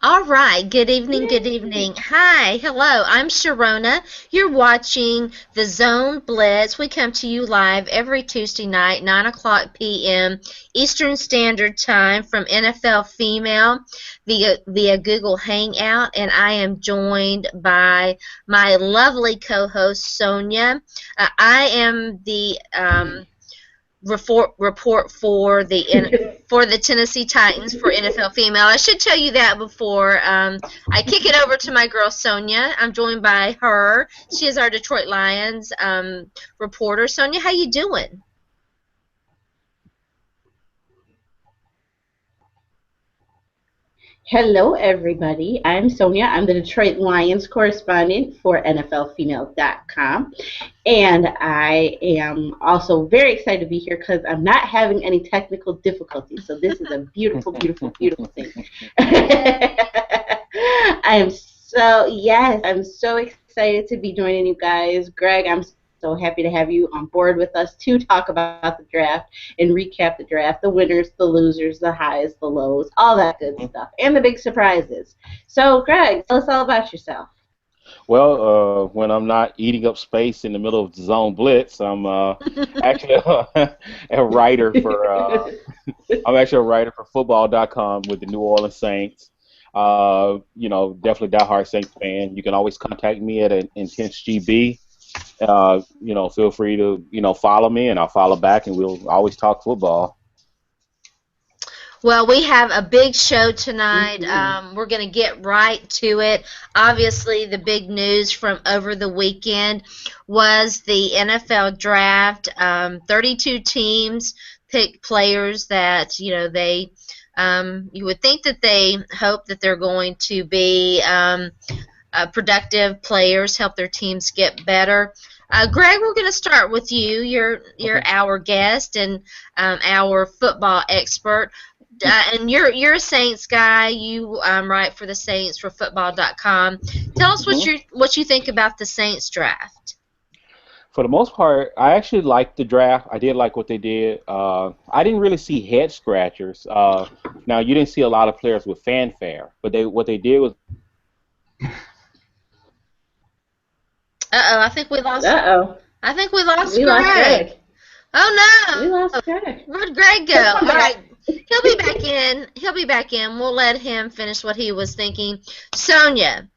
All right, good evening, good Yay! evening. Hi, hello, I'm Sharona. You're watching the Zone Blitz. We come to you live every Tuesday night, 9 o'clock p.m. Eastern Standard Time from NFL Female via Google Hangout, and I am joined by my lovely co-host, Sonja. I am the report for the Tennessee Titans for NFL Female. I should tell you that before I kick it over to my girl Sonja. I'm joined by her. She is our Detroit Lions reporter. Sonja, how you doing? Hello, everybody. I'm Sonja. I'm the Detroit Lions correspondent for NFLfemale.com. And I am also very excited to be here because I'm not having any technical difficulties. So this is a beautiful, beautiful, beautiful thing. I'm so excited to be joining you guys. Greg, I'm so happy to have you on board with us to talk about the draft and recap the draft, the winners, the losers, the highs, the lows, all that good stuff, and the big surprises. So, Greg, tell us all about yourself. When I'm not eating up space in the middle of Zone Blitz, I'm actually a writer for I'm actually a writer for Football.com with the New Orleans Saints. Definitely diehard Saints fan. You can always contact me at an intense GB. Feel free to follow me, and I'll follow back, and we'll always talk football. Well, we have a big show tonight. Mhm. We're going to get right to it. Obviously, the big news from over the weekend was the NFL draft. 32 teams picked players that, you would think that they hope that they're going to be productive players, help their teams get better. Greg, we're going to start with you. You're Okay. our guest and our football expert. And you're a Saints guy. You write for the Saints for Football.com. Tell us hmm what you think about the Saints draft. For the most part, I actually liked the draft. I did like what they did. I didn't really see head scratchers. Now you didn't see a lot of players with fanfare, but they what they did was Uh-oh, I think we lost. Uh-oh. I think we lost We lost Greg. Greg. Oh We no! lost Greg. Where'd Greg go? He'll All come right, back. he'll be back in. He'll be back in. We'll let him finish what he was thinking. Sonia.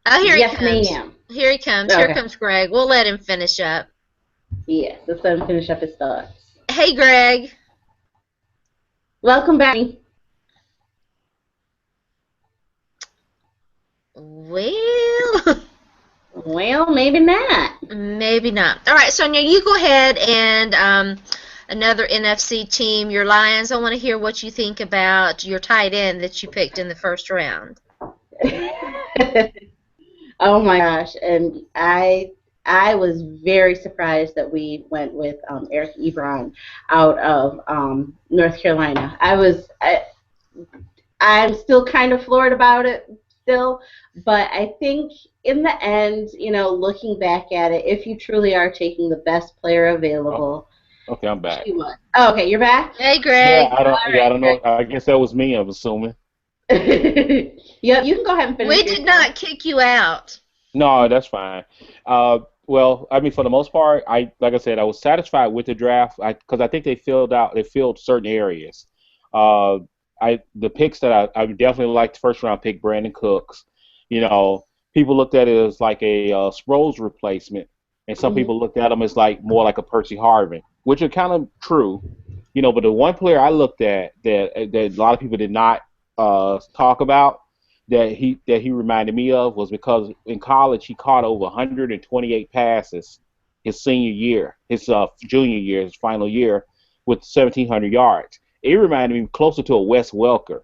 Oh, here he Yes, comes. ma'am. Here he comes. Here Okay. comes Greg. We'll let him finish up. Yes, let's let him finish up his thoughts. Hey, Greg. Welcome back. Well, Well, maybe not. maybe not. All right, Sonia, you go ahead and another NFC team, your Lions. I want to hear what you think about your tight end that you picked in the first round. Oh my gosh, and I was very surprised that we went with Eric Ebron out of North Carolina. I'm still kind of floored about it still, but I think in the end, looking back at it, if you truly are taking the best player oh, available, okay. I'm back. she won. Oh, okay, you're back. Hey, Yeah, Greg. I don't. All Yeah, I right, don't know. I guess that was me. I'm assuming. Greg. Yep, you can go ahead and We finish your did thought. not kick you out. No, that's fine. I mean, for the most part, like I said, I was satisfied with the draft. Because I think they filled certain areas. Uh, the picks that I definitely liked the first round pick, Brandon Cooks. You know, people looked at it as like a Sproles replacement, and some Hmm. people looked at him as like more like a Percy Harvin, which are kind of true. But the one player I looked at that a lot of people did not talk about that he reminded me of was because in college he caught over 128 passes his senior year, his junior year, his final year with 1,700 yards. It reminded me closer to a Wes Welker.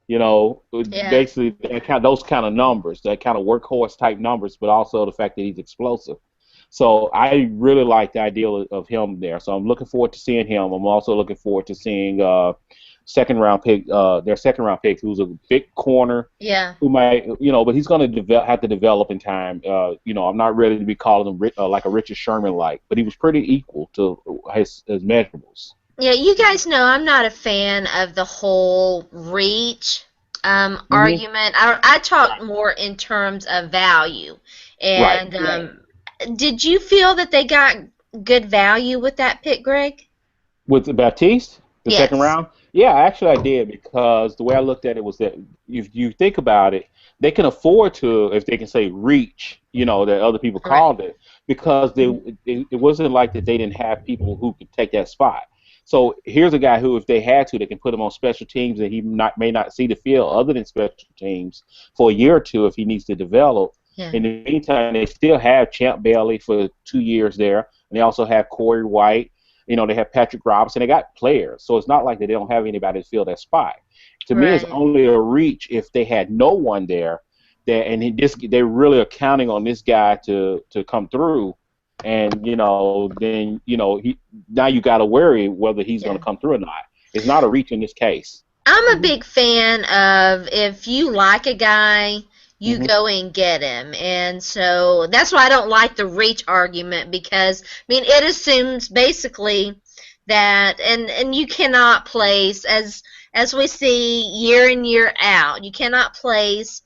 Yeah. Basically those kind of numbers, that kind of workhorse type numbers, but also the fact that he's explosive. So I really like the idea of him there. So I'm looking forward to seeing him. I'm also looking forward to seeing their second round pick, who's a big corner Yeah. who might, but he's going to have to develop in time. I'm not ready to be calling him like a Richard Sherman like, but he was pretty equal to his measurables. Yeah, you guys know I'm not a fan of the whole reach. Hmm. argument. I talked more in terms of value. Right. And Right. did you feel that they got good value with that pick, Greg? With Baptiste, the second Yes. round, yeah, actually I did because the way I looked at it was that if you think about it, they can afford to, if they can say reach, that other people Correct. called it, because it wasn't like that they didn't have people who could take that spot. So here's a guy who, if they had to, they can put him on special teams, and he may not see the field other than special teams for a year or two if he needs to develop. Yeah. In the meantime, they still have Champ Bailey for 2 years there, and they also have Corey White. They have Patrick Robinson. They got players, so it's not like they don't have anybody to fill that spot. To me, it's Right. only a reach if they had no one there, and they really are counting on this guy to come through, and then now you got to worry whether he's going Yeah. to come through or not. It's not a reach in this case. I'm a Mhm. big fan of if you like a guy, you Hmm. go and get him. And so that's why I don't like the reach argument because I mean it assumes basically that and you cannot place as we see year in year out, you cannot place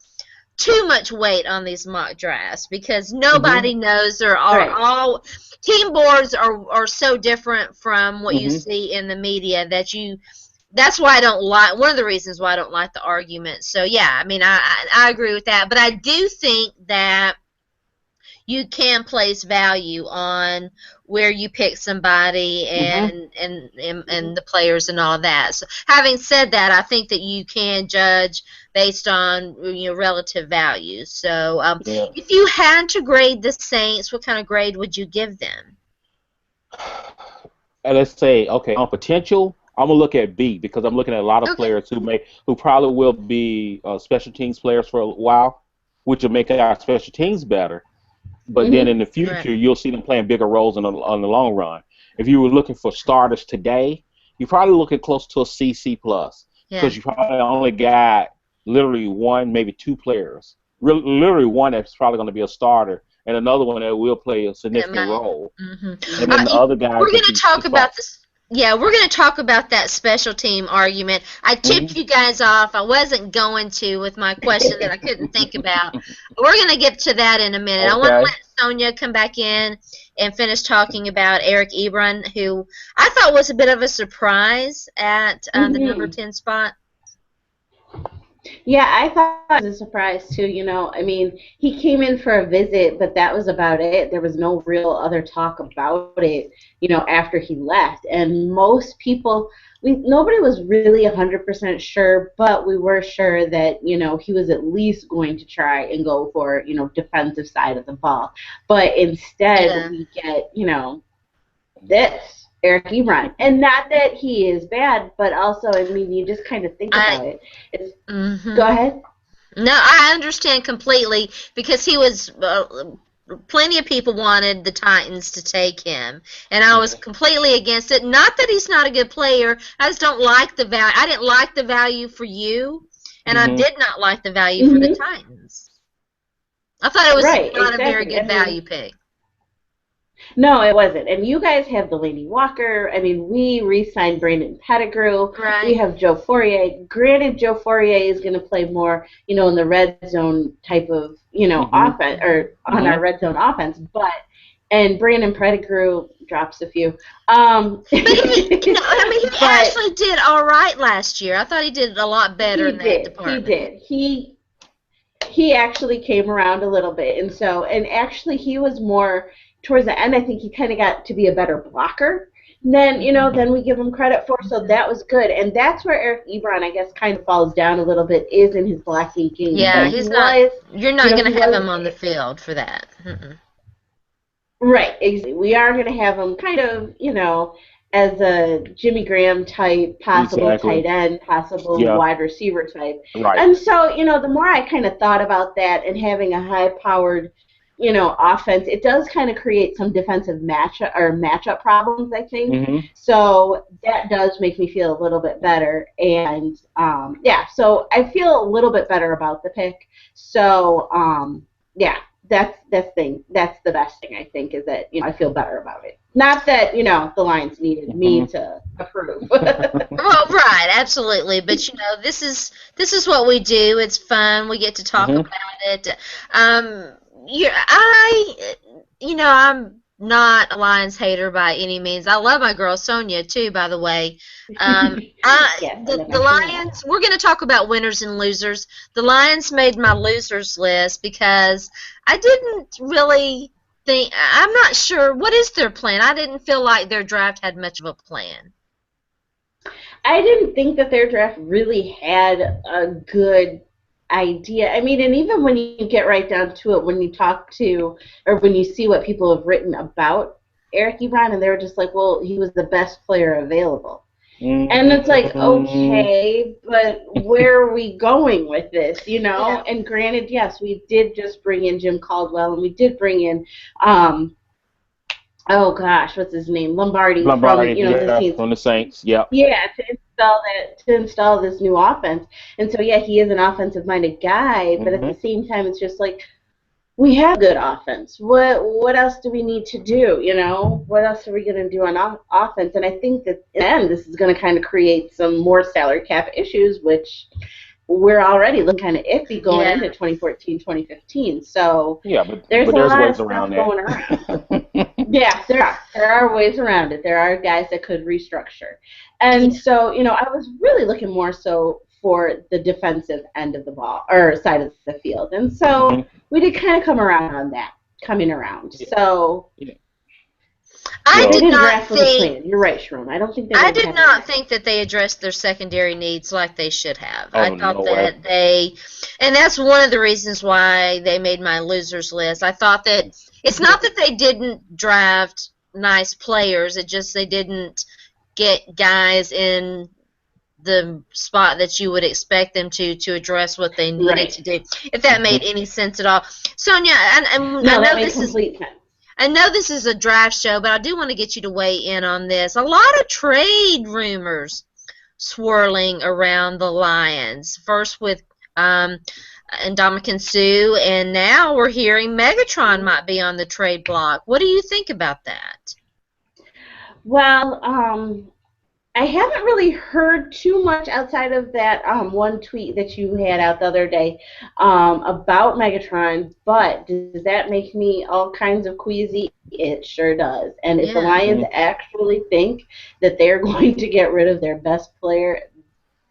too much weight on these mock drafts because Hmm. nobody knows there are Right. all team boards are so different from what you Hmm. see in the media that you that's why I don't like one of the reasons why I don't like the argument. So yeah, I mean I agree with that, but I do think that you can place value on where you pick somebody Hmm. and the players and all that. So having said that, I think that you can judge based on relative values. So Yeah. if you had to grade the Saints, what kind of grade would you give them? And let's say, okay, on potential, I'm gonna look at B because I'm looking at a lot of Okay. players who probably will be special teams players for a while, which will make our special teams better. But then Mhm. in the Right. future, you'll see them playing bigger roles on the long run. If you were looking for starters today, you're probably looking close to a C plus Yeah. because you probably only got literally one, maybe two players. Literally one that's probably going to be a starter, and another one that will play a That significant might. role, Hmm. and Mhm. then the other guys We're will going to be talk the about spots. this. Yeah, we're going to talk about that special team argument. I tipped Hmm. you guys off. I wasn't going to with my question that I couldn't think about. We're going to get to that in a minute. I want to Okay. let Sonia come back in and finish talking about Eric Ebron, who I thought was a bit of a surprise at the number Mhm. 10 spot. Yeah, I thought it was a surprise too. I mean, he came in for a visit, but that was about it. There was no real other talk about it, after he left. And most people, nobody was really 100% sure, but we were sure that, he was at least going to try and go for, defensive side of the ball. But instead, Yeah. we get, this Eric Ebron, and not that he is bad, but also, I mean, you just kind of think I. about it. It's, go Mhm. ahead. No, I understand completely because he was plenty of people wanted the Titans to take him, and I was Hmm. completely against it. Not that he's not a good player, I just don't like the value. I didn't like the value for you, and I Hmm. did not like the value for the Hmm. Titans. I thought it was Right, not a very exactly. I good mean, value pick. no, it wasn't. And you guys have Delaney Walker. I mean, we re-signed Brandon Pettigrew. We Right. have Joe Fourier. Granted, Joe Fourier is going to play more, in the red zone type of, Hmm. offense Hmm. or on Hmm. our red zone offense, and Brandon Pettigrew drops a few. But I mean, he But actually did all right last year. I thought he did a lot better in he that did. He department. did. He actually came around a little bit, and actually he was more towards the end. I think he kind of got to be a better blocker than Hmm. than we give him credit for. So that was good, and that's where Eric Ebron, I guess, kind of falls down a little bit, is in his blocking game. Yeah, But Hmm. he he's not. was, You're not going he to have was him on the field for that. Mm-mm. right. Exactly. We are going to have him kind of, as a Jimmy Graham type, possible tight Exactly. end, possible Yeah. wide receiver type. Right. And so, the more I kind of thought about that and having a high powered, offense, it does kind of create some defensive matchup problems, I think. Hmm. So that does make me feel a little bit better. And yeah, so I feel a little bit better about the pick. So yeah. that's the best thing I think is that I feel better about it. Not that the Lions needed me to approve. Well, right, absolutely. But this is what we do. It's fun. We get to talk about it. Um, I'm not a Lions hater by any means. I love my girl Sonja too, by the way. Yes, The Lions. We're going to talk about winners and losers. The Lions made my losers list because I didn't really think. I'm not sure what is their plan. I didn't feel like their draft had much of a plan. I didn't think that their draft really had a good idea. I mean, and even when you get right down to it, when you talk to or when you see what people have written about Eric Ebron, and they were just like, well, he was the best player available. And it's like, okay, but where are we going with this, Yeah. And granted, yes, we did just bring in Jim Caldwell, and we did bring in, oh gosh, what's his name? Lombardi from, the Saints. From the Saints, yep. Yeah, to install this new offense. And so, yeah, he is an offensive-minded guy, but at the same time, it's just like, we have good offense. What else do we need to do, What else are we going to do on offense? And I think that, in the end, this is going to kind of create some more salary cap issues, which we're already looking kind of iffy going into 2014, 2015. So there's a lot of stuff going on. Yeah, there are ways around it. There are guys that could restructure. And so, I was really looking more so for the defensive end of the ball, or side of the field. And so we did kind of come around on that, coming around. Yeah. So I did not think. You're right, Sharona. I don't think I did not think that they addressed their secondary needs like they should have. I thought that and that's one of the reasons why they made my losers list. I thought that it's not that they didn't draft nice players, it just they didn't get guys in the spot that you would expect them to address what they needed to do. If that made any sense at all. Sonja, I know this is complete sense. I know this is a draft show, but I do want to get you to weigh in on this. A lot of trade rumors swirling around the Lions. First with Ndamukong Suh, and now we're hearing Megatron might be on the trade block. What do you think about that? Well, I haven't really heard too much outside of that one tweet that you had out the other day about Megatron, but does that make me all kinds of queasy? It sure does. And if the Lions actually think that they're going to get rid of their best player,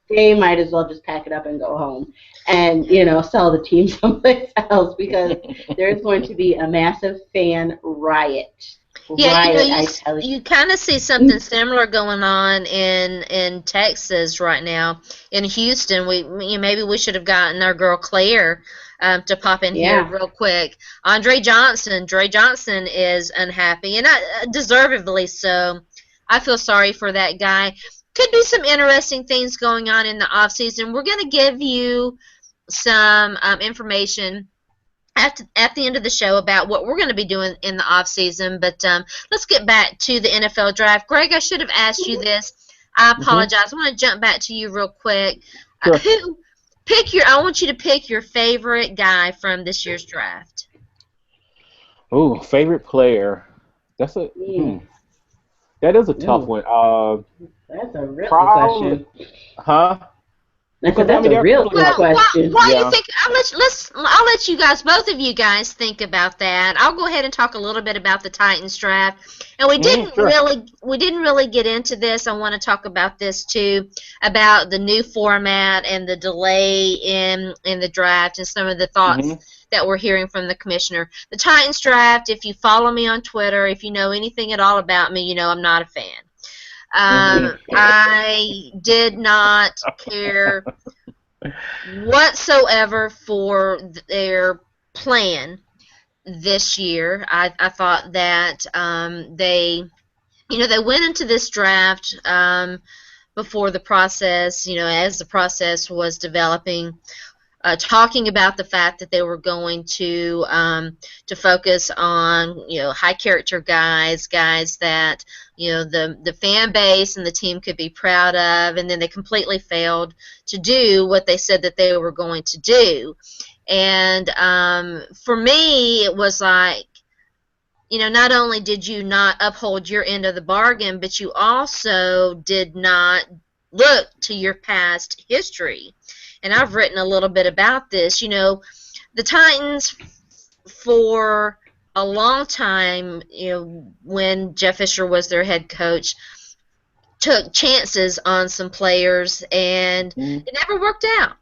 they might as well just pack it up and go home and, sell the team someplace else, because there's going to be a massive fan riot. Yeah, you kind of see something similar going on in Texas right now. In Houston, maybe we should have gotten our girl Claire to pop in here real quick. Dre Johnson is unhappy, and deservedly so. I feel sorry for that guy. Could be some interesting things going on in the off season. We're going to give you some information at the end of the show about what we're going to be doing in the off season, but let's get back to the NFL draft. Greg, I should have asked you this. I apologize. I want to jump back to you real quick. Sure. I want you to pick your favorite guy from this year's draft. Oh, favorite player. That is a tough one. That's a real question. Huh? That's a real good question. Why do you think? I'll let you guys, both of you guys, think about that. I'll go ahead and talk a little bit about the Titans draft. And we didn't really get into this. I want to talk about this too, about the new format and the delay in the draft and some of the thoughts that we're hearing from the commissioner. The Titans draft. If you follow me on Twitter, if you know anything at all about me, you know I'm not a fan. I did not care whatsoever for their plan this year. I thought that they went into this draft before the process, as the process was developing, talking about the fact that they were going to focus on high character guys that the fan base and the team could be proud of, and then they completely failed to do what they said that they were going to do. And for me, it was like, not only did you not uphold your end of the bargain, but you also did not look to your past history. And I've written a little bit about this. The Titans, for a long time, when Jeff Fisher was their head coach, took chances on some players, and it never worked out.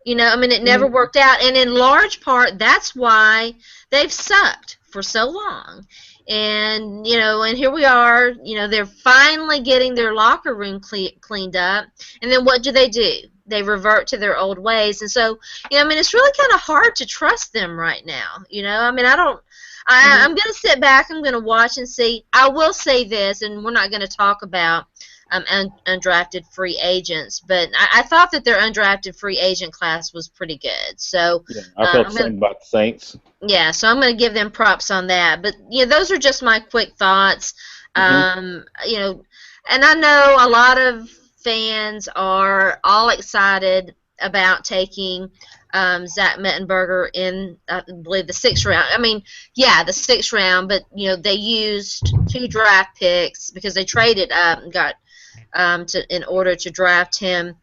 It never worked out, and in large part, that's why they've sucked for so long. And and here we are. They're finally getting their locker room cleaned up, and then what do? They revert to their old ways, and so it's really kind of hard to trust them right now. I don't. I'm going to sit back. I'm going to watch and see. I will say this, and we're not going to talk about undrafted free agents, but I thought that their undrafted free agent class was pretty good. So yeah, I felt the same about the Saints. Yeah, so I'm going to give them props on that. But those are just my quick thoughts. And I know a lot of fans are all excited about taking Zach Mettenberger in, I believe, the 6th round. The 6th round, but they used 2 draft picks because they traded up and got in order to draft him.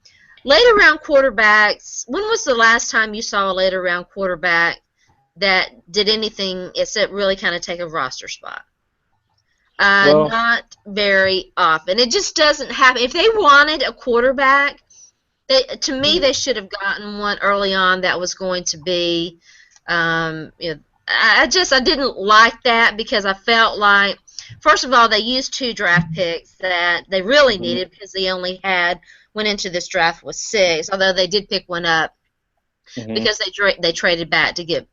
Later round quarterbacks. When was the last time you saw a later round quarterback that did anything except really kind of take a roster spot? Not very often. It just doesn't happen. If they wanted a quarterback, to me, they should have gotten one early on that was going to be. I didn't like that because I felt like, first of all, they used 2 draft picks that they really needed because they only went into this draft with 6, although they did pick one up because they traded back to get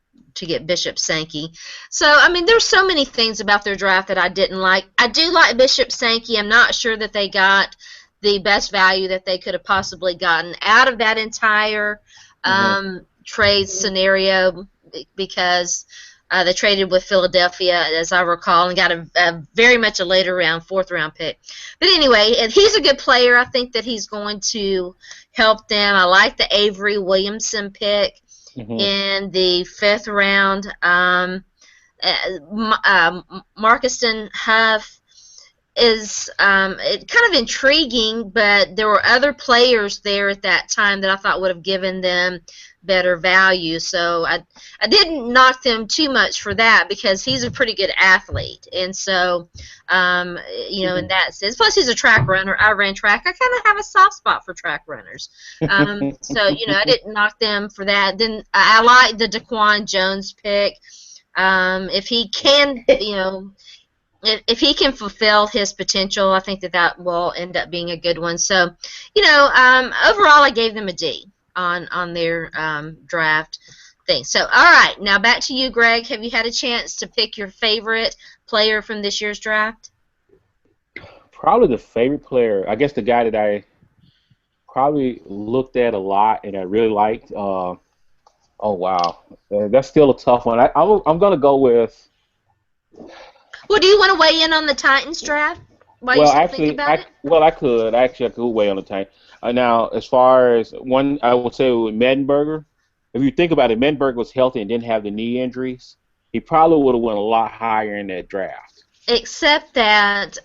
Bishop Sankey. So, there's so many things about their draft that I didn't like. I do like Bishop Sankey. I'm not sure that they got the best value that they could have possibly gotten out of that entire trade scenario because they traded with Philadelphia, as I recall, and got a very much a later round, 4th round pick. But anyway, and he's a good player. I think that he's going to help them. I like the Avery Williamson pick in the 5th round. Marcuston Huff is kind of intriguing, but there were other players there at that time that I thought would have given them better value. So I didn't knock them too much for that because he's a pretty good athlete. And so, in that sense, plus he's a track runner. I ran track. I kind of have a soft spot for track runners. So, I didn't knock them for that. Then I like the Daquan Jones pick. If he can, if he can fulfill his potential, I think that will end up being a good one. So, overall, I gave them a D on their draft thing. So, all right, now back to you, Greg. Have you had a chance to pick your favorite player from this year's draft? Probably the favorite player, I guess the guy that I probably looked at a lot and I really liked. Oh, wow. That's still a tough one. I'm going to go with... Well, do you want to weigh in on the Titans draft? I could weigh on the Titans. Now, as far as one, I would say with Mettenberger, if you think about it, Mettenberger was healthy and didn't have the knee injuries. He probably would have went a lot higher in that draft. Except that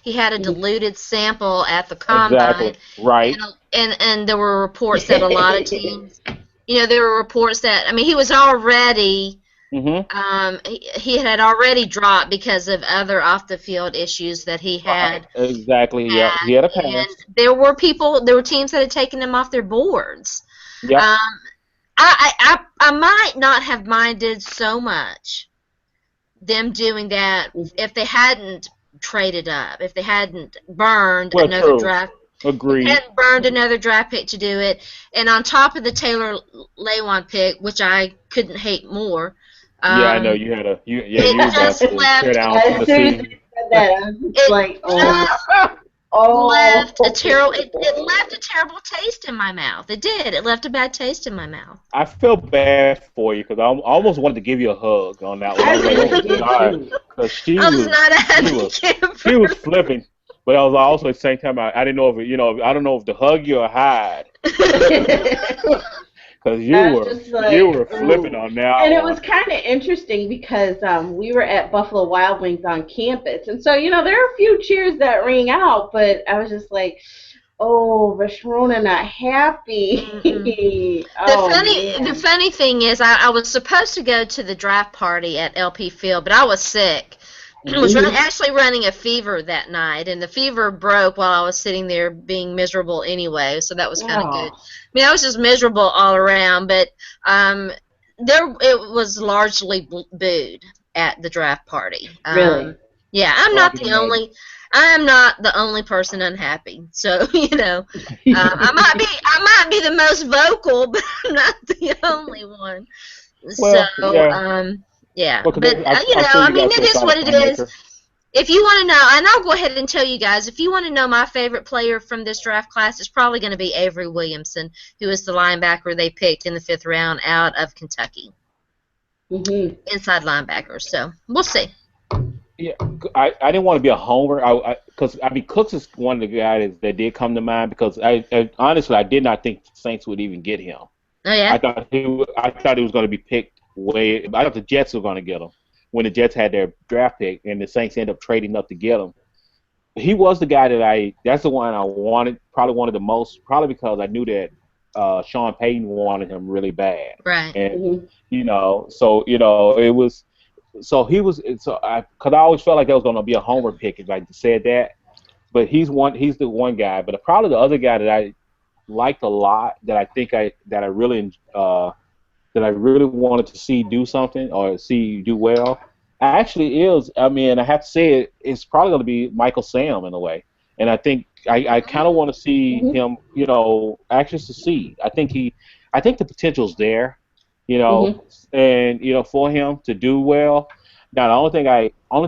he had a diluted sample at the combine. Exactly. Right. And there were reports that a lot of teams, there were reports that, he was already... he had already dropped because of other off-the-field issues that he had. Exactly. Yeah, he had a pass. And there were teams that had taken him off their boards. Yep. I might not have minded so much them doing that if they hadn't traded up, if they hadn't burned another draft. Agreed. Hadn't burned another draft pick to do it, and on top of the Taylor Lewan pick, which I couldn't hate more. I know you had you just left. As soon as you said that, I was just like, it left a terrible taste in my mouth. It did. It left a bad taste in my mouth. I feel bad for you because I almost wanted to give you a hug on that one. I was like, oh, God. Because she was flipping. But I was also at the same time, I didn't know if I don't know if to hug you or hide. Because I was just you like, were flipping ooh. on that And it one. was kind of interesting because we were at Buffalo Wild Wings on campus. And so, there are a few cheers that ring out, but I was just like, oh, but Sharona not Mm-mm. happy. The Oh, funny, the man. funny thing is, I was supposed to go to the draft party at LP Field, but I was sick. I was Hmm. actually running a fever that night, and the fever broke while I was sitting there being miserable anyway. So that was kind of good. Oh, I mean, I was just miserable all around, but um, there it was largely booed at the draft party. really? Yeah, Oh, I can imagine. I am not the only person unhappy. So I might be the most vocal, but I'm not the only one. So Well, yeah. yeah, Well, but because I'm sure I you mean, got it your is thought what it on is. maker. If you want to know, and I'll go ahead and tell you guys, if you want to know my favorite player from this draft class, it's probably going to be Avery Williamson, who is the linebacker they picked in the 5th round out of Kentucky, Hmm. inside linebacker. So we'll see. Yeah, I didn't want to be a homer. Because I mean Cooks is one of the guys that did come to mind because I honestly I did not think the Saints would even get him. Oh yeah, I thought he was going to be picked way. I thought the Jets were going to get him when the Jets had their draft pick and the Saints ended up trading up to get him. He was the guy that that's the one I wanted, probably wanted the most, probably because I knew that Sean Payton wanted him really bad, right. and Hmm. so it was. So he was. So because I always felt like that was going to be a homer pick if I said that. But he's one. He's the one guy. But probably the other guy that I liked a lot that I think that I really wanted to see do something or see do well actually is, I mean, I have to say it's probably going to be Michael Sam in a way. And I think I kind of want to see Hmm. him, actually succeed. I think the potential's there, Hmm. and for him to do well. Now the only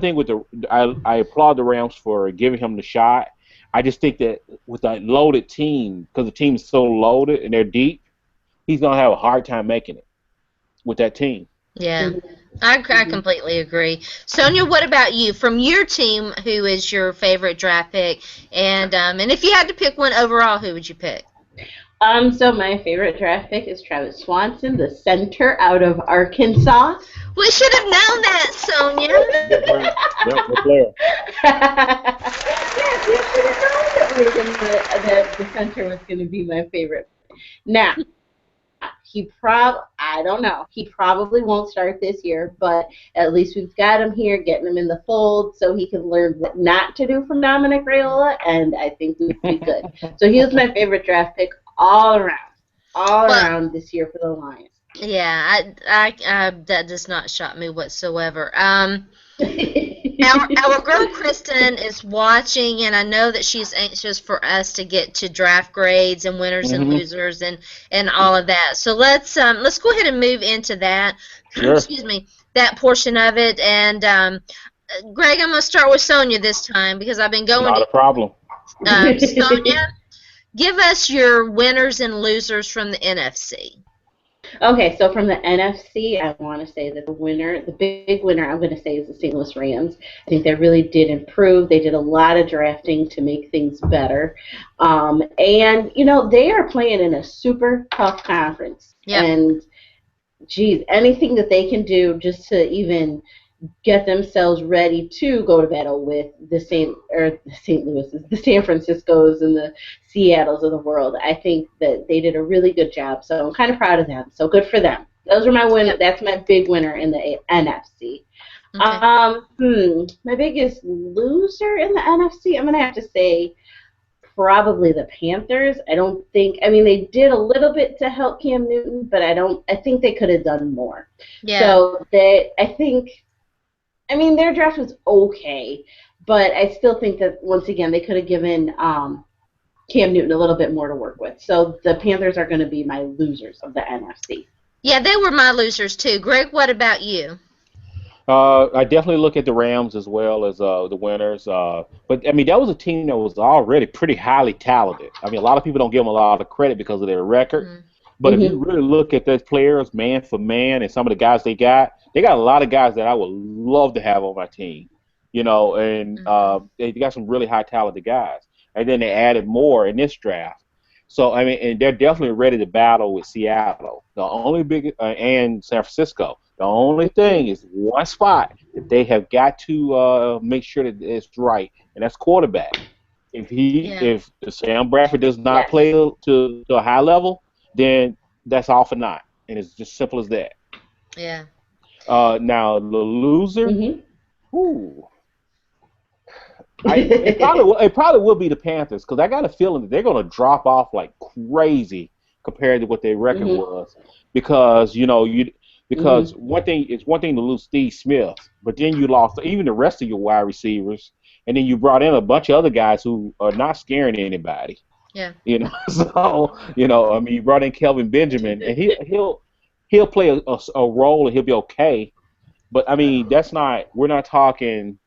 thing with I applaud the Rams for giving him the shot. I just think that with that loaded team, because the team's so loaded and they're deep, he's gonna have a hard time making it with that team. Yeah, Hmm. I Hmm. completely agree. Sonia, what about you? From your team, who is your favorite draft pick? And if you had to pick one overall, who would you pick? So my favorite draft pick is Travis Swanson, the center out of Arkansas. We should have known that, Sonia. Good player. Yep, good player. Yes, you should have known that the center was going to be my favorite. Now, I don't know. He probably won't start this year, but at least we've got him here, getting him in the fold so he can learn what not to do from Dominic Raiola, and I think we'd be good. So he was my favorite draft pick all Well, around this year for the Lions. yeah, that does not shock me whatsoever. Our girl Kristen is watching, and I know that she's anxious for us to get to draft grades and winners and Hmm. losers and all of that. So let's go ahead and move into that. Sure. Excuse me, that portion of it. And Greg, I'm gonna start with Sonia this time because I've been going Not to a problem. Sonia. Give us your winners and losers from the NFC. Okay, so from the NFC, I want to say that the big winner, I'm going to say is the St. Louis Rams. I think they really did improve. They did a lot of drafting to make things better. And, they are playing in a super tough conference. Yep. And, geez, anything that they can do just to even get themselves ready to go to battle with the St. Louis's, the San Franciscos and the Seattles of the world. I think that they did a really good job, so I'm kind of proud of them. So good for them. Those are my win. Yep. That's my big winner in the NFC. Okay. My biggest loser in the NFC, I'm gonna have to say probably the Panthers. I don't think. I mean, they did a little bit to help Cam Newton, but I don't. I think they could have done more. Yeah. So I think their draft was okay, but I still think that once again they could have given Cam Newton a little bit more to work with. So the Panthers are going to be my losers of the NFC. Yeah, they were my losers too. Greg, what about you? I definitely look at the Rams as well as the winners. But I mean, that was a team that was already pretty highly talented. I mean, a lot of people don't give them a lot of credit because of their record. Mm, But if you Hmm. really look at those players, man for man, and some of the guys they got a lot of guys that I would love to have on my team. And mhm. they got some really high talented guys. And then they added more in this draft. So I mean, and they're definitely ready to battle with Seattle. The only big and San Francisco. The only thing is one spot that they have got to make sure that it's right, and that's quarterback. Yeah. If Sam Bradford does not Yes. play to a high level, then that's all for naught, and it's just simple as that. Yeah. Now the loser, Mhm. ooh, it probably will be the Panthers because I got a feeling that they're going to drop off like crazy compared to what their record Mhm. was because because Mhm. one thing to lose Steve Smith, but then you lost even the rest of your wide receivers, and then you brought in a bunch of other guys who are not scaring anybody. Yeah. So I mean, you brought in Kelvin Benjamin, and he'll play a role and he'll be okay. But I mean, that's not we're not talking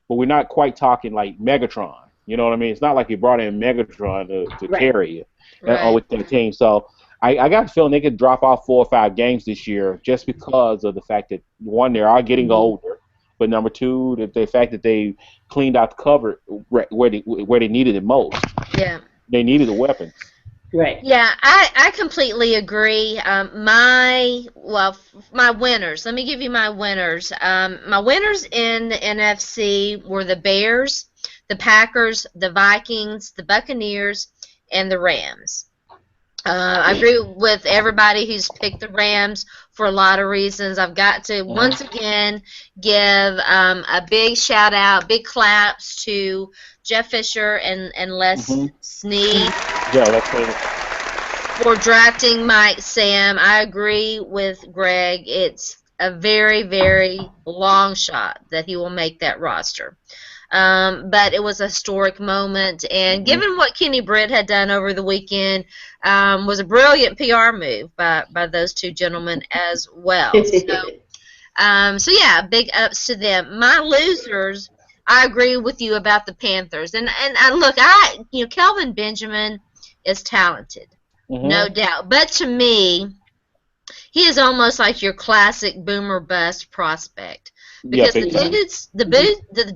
but we're not quite talking like Megatron. You know what I mean? It's not like you brought in Megatron to Right. carry you Right. with the team. So I got the feeling they could drop off 4 or 5 games this year just because of the fact that one, they are getting Mhm. older, but number two, that the fact that they cleaned out the cover where they needed it most. Yeah. They needed the weapons. Right. Yeah, I completely agree. My winners. Let me give you my winners. My winners in the NFC were the Bears, the Packers, the Vikings, the Buccaneers, and the Rams. I agree with everybody who's picked the Rams for a lot of reasons. I've got to Hmm. once again give a big shout out, big claps to Jeff Fisher and Les Hmm. Snead Yeah, let's say for drafting Mike Sam. I agree with Greg. It's a very, very long shot that he will make that roster. But it was a historic moment, and hmm given what Kenny Britt had done over the weekend, was a brilliant PR move by those two gentlemen as well. So yeah, big ups to them. My losers, I agree with you about the Panthers, and look, Kelvin Benjamin is talented, no hmm doubt, but to me, he is almost like your classic boomer bust prospect yeah, because big time.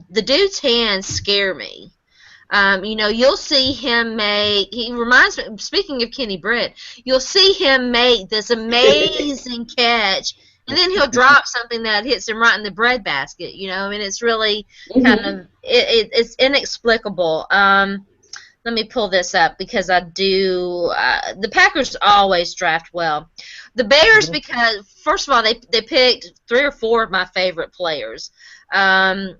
the dude's hands scare me. You'll see him make. He reminds me. Speaking of Kenny Britt, you'll see him make this amazing catch, and then he'll drop something that hits him right in the breadbasket. I mean, it's really kind Mhm. of it's inexplicable. Let me pull this up because I do. The Packers always draft well. The Bears, Hmm. because first of all, they picked 3 or 4 of my favorite players. Um,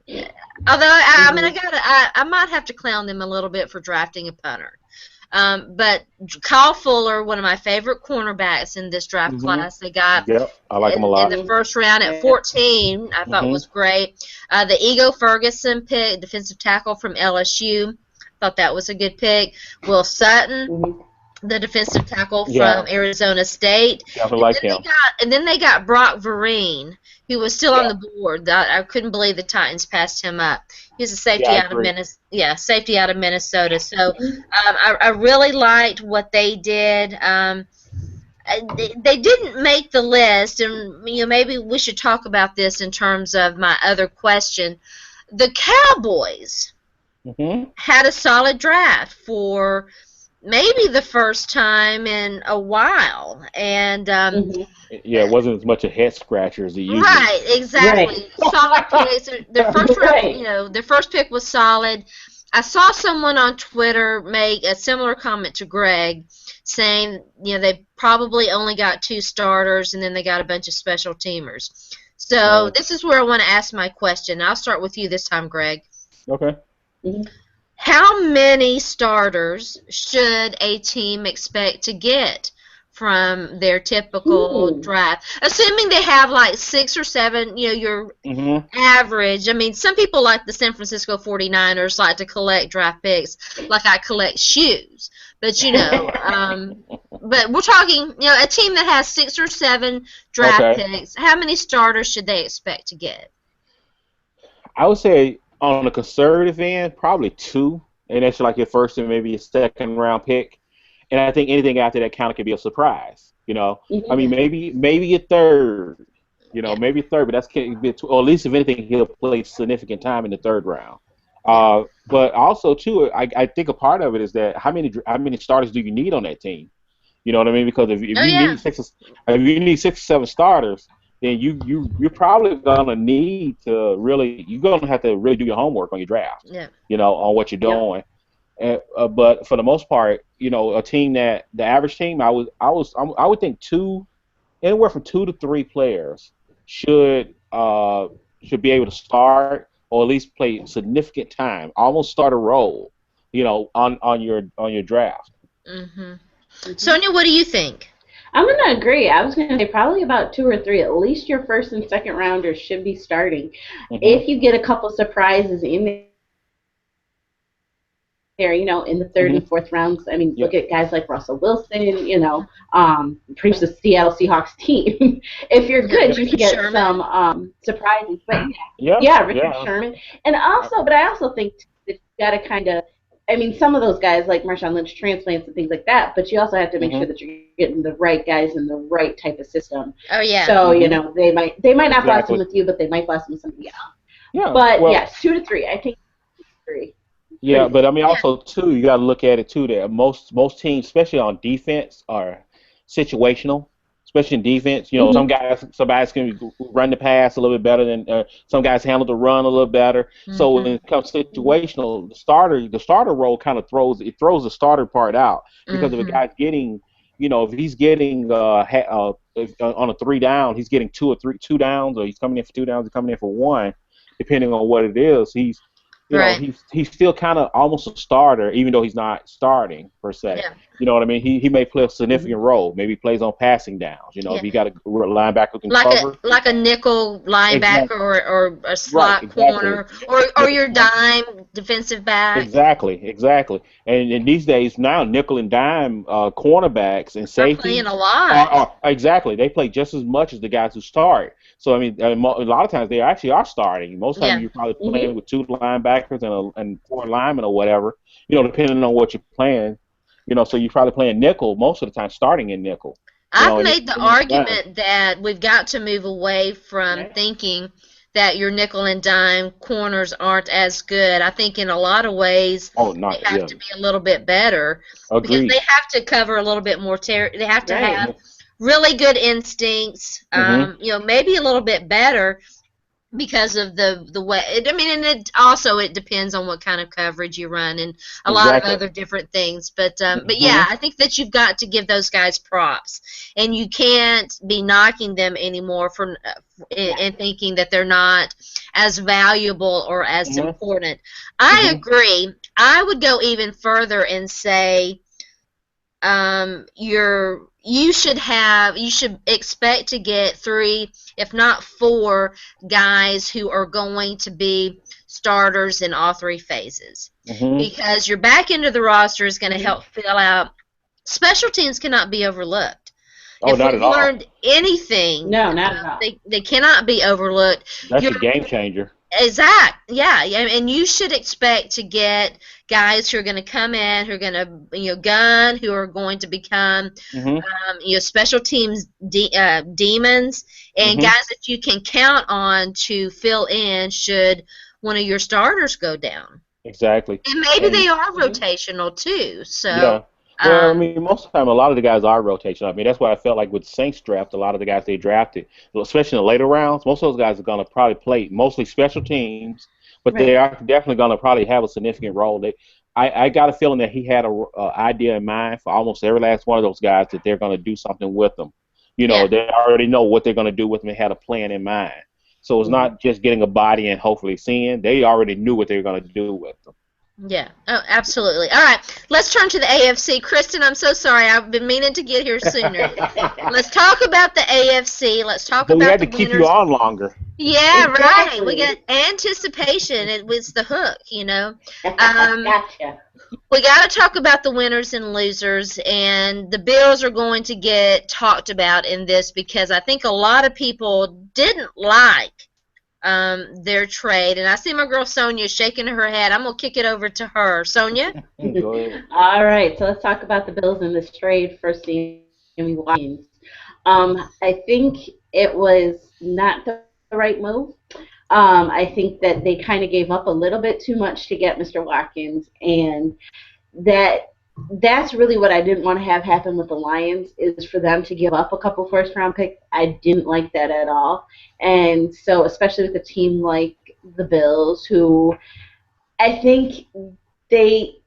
Although I mean, Mhm. I might have to clown them a little bit for drafting a punter. But Kyle Fuller, one of my favorite cornerbacks in this draft Hmm. class, they got Yeah, I like them a in lot. the Mhm. first round at Yeah. 14. I thought Hmm. was great. The Ego Ferguson pick, defensive tackle from LSU, thought that was a good pick. Will Sutton, Mhm. the defensive tackle Yeah, from Arizona State, definitely and like then they him. got and then they got Brock Vereen, who was still on Yeah, the board. I couldn't believe the Titans passed him up. He's a yeah, safety I out of agree. Minnesota. Yeah, safety out of Minnesota. So Mhm. I really liked what they did. They didn't make the list, and maybe we should talk about this in terms of my other question. The Cowboys Hmm. had a solid draft for maybe the first time in a while. And Mhm. Yeah, it wasn't as much a head scratcher as it usually right, is. Right. exactly. Solid picks. Their first round, Right. their first pick was solid. I saw someone on Twitter make a similar comment to Greg, saying they probably only got 2 starters and then they got a bunch of special teamers. So Mm, this is where I want to ask my question. I'll start with you this time, Greg. okay. Mhm. How many starters should a team expect to get from their typical Hmm. draft? Assuming they have like 6 or 7, your Hmm. average. I mean, some people like the San Francisco 49ers like to collect draft picks like I collect shoes. But, but we're talking, a team that has 6 or 7 draft Okay. picks. How many starters should they expect to get? I would say on the conservative end, probably two, and that's like your first and maybe your second round pick. And I think anything after that kind of could be a surprise. I Mhm. mean, Yeah, maybe a third. yeah, Maybe a third, but that's can't be or at least if anything, he'll play significant time in the third round. Yeah. But also too, I think a part of it is that how many starters do you need on that team? You know what I mean? Because if Oh you yeah. need if you need 6 or 7 starters, then you're probably gonna need to really you're gonna have to really do your homework on your draft. Yeah. On what you're Yep. doing. But for the most part, a team that the average team, I would think anywhere from 2 to 3 players should uh should be able to start or at least play significant time, almost start a role, on your draft. Mhm. Hmm. Sonia, what do you think? I'm gonna agree. I was gonna say probably about two or three. At least your first and second rounders should be starting. Hmm. If you get a couple surprises in there, in the third Hmm. and fourth rounds. I mean, look Yep. at guys like Russell Wilson, pretty much the Seattle Seahawks team. If you're Yeah, good, you can Richard get Sherman. some surprises. But yeah, Yeah. yeah, Richard Yeah. Sherman, and also, but I also think that you got to kind of. I mean, some of those guys like Marshawn Lynch transplants and things like that, but you also have to make Hmm. sure that you're getting the right guys in the right type of system. Oh yeah. So Hmm. they might not blossom Exactly. with you, but they might blossom with somebody else. Yeah. But Well, yes, 2 to 3. I think three. yeah, Pretty but good. I mean, Yeah. also too, you got to look at it too. That most teams, especially on defense, are situational. Especially in defense, Hmm. some guys can run the pass a little bit better than some guys handle the run a little better. So when Mhm. it comes situational, the starter role kind of throws the starter part out because if a Mhm. guy's getting, if he's getting on a 3 down, he's getting 2 downs, or he's coming in for 2 downs, he's coming in for one, depending on what it is. Right. He's still kind of almost a starter, even though he's not starting per se. Yeah. You know what I mean? He may play a Hmm. significant role. Maybe he plays on passing downs. If Yeah. he got a linebacker who can Like a cover. like a nickel linebacker Exactly. or a Right. slot Exactly. corner or Nickel your corner. dime defensive back Exactly. Exactly. And these days now, nickel and dime cornerbacks and are playing safeties a lot. are exactly. They play just as much as the guys who start. So I mean, a lot of times they actually are starting. Most of the time Yeah. you're probably Hmm. playing with 2 linebackers and 4 linemen or whatever. Depending on what you're playing. So you're probably playing nickel most of the time, starting in nickel. I've And made the then dime. argument that we've got to move away from Right. thinking that your nickel and dime corners aren't as good. I think in a lot of ways Oh, they not have yeah. to be a little bit better because they Agreed. have to cover a little bit more they have to Right. have Hmm. really good instincts, Hmm. maybe a little bit better because of the way I mean, and it depends on what kind of coverage you run and a lot of Exactly. other different things. But yeah, Hmm. I think that you've got to give those guys props, and you can't be knocking them anymore for Yeah. and thinking that they're not as valuable or as Hmm. important. I Hmm. agree. I would go even further and say you should expect to get three, if not four, guys who are going to be starters in all three phases Hmm. because your back end of the roster is going to Hmm. help fill out. Special teams cannot be overlooked. Oh, If not at we've all. learned anything, No, not at all. they cannot be overlooked. That's Your a game changer. Yeah, yeah, and you should expect to get guys who are going to come in, who are going to, gun, who are going to become, Hmm. special teams demons, and Hmm. guys that you can count on to fill in should one of your starters go down. Exactly. And maybe And they are Hmm. rotational too. So, yeah. Well, I um, mean, most of the time, a lot of the guys are rotational. I mean, that's why I felt like with Saints draft, a lot of the guys they drafted, well, especially in the later rounds, most of those guys are going to probably play mostly special teams, but they Right. are definitely going to probably have a significant role. I got a feeling that he had a idea in mind for almost every last one of those guys that they're going to do something with them. yeah. They already know what they're going to do with them and had a plan in mind. So it's Hmm. not just getting a body and hopefully seeing. They already knew what they were going to do with them. Yeah. Oh, absolutely. All right. Let's turn to the AFC. Kristen, I'm so sorry. I've been meaning to get here sooner. Let's talk about the AFC. Let's talk But we about had the to keep you winners. on longer. Yeah, right. We got Exactly. anticipation. It was the hook. Um, Gotcha. we got to talk about the winners and losers, and the Bills are going to get talked about in this because I think a lot of people didn't like their trade. And I see my girl Sonja shaking her head. I'm going to kick it over to her. Sonja? Go ahead. All right, so let's talk about the Bills in this trade for Sammy Watkins. I think it was not the right move. I think that they kind of gave up a little bit too much to get Mr. Watkins, and that's really what I didn't want to have happen with the Lions, is for them to give up a couple first-round picks. I didn't like that at all. And so especially with a team like the Bills, who I think they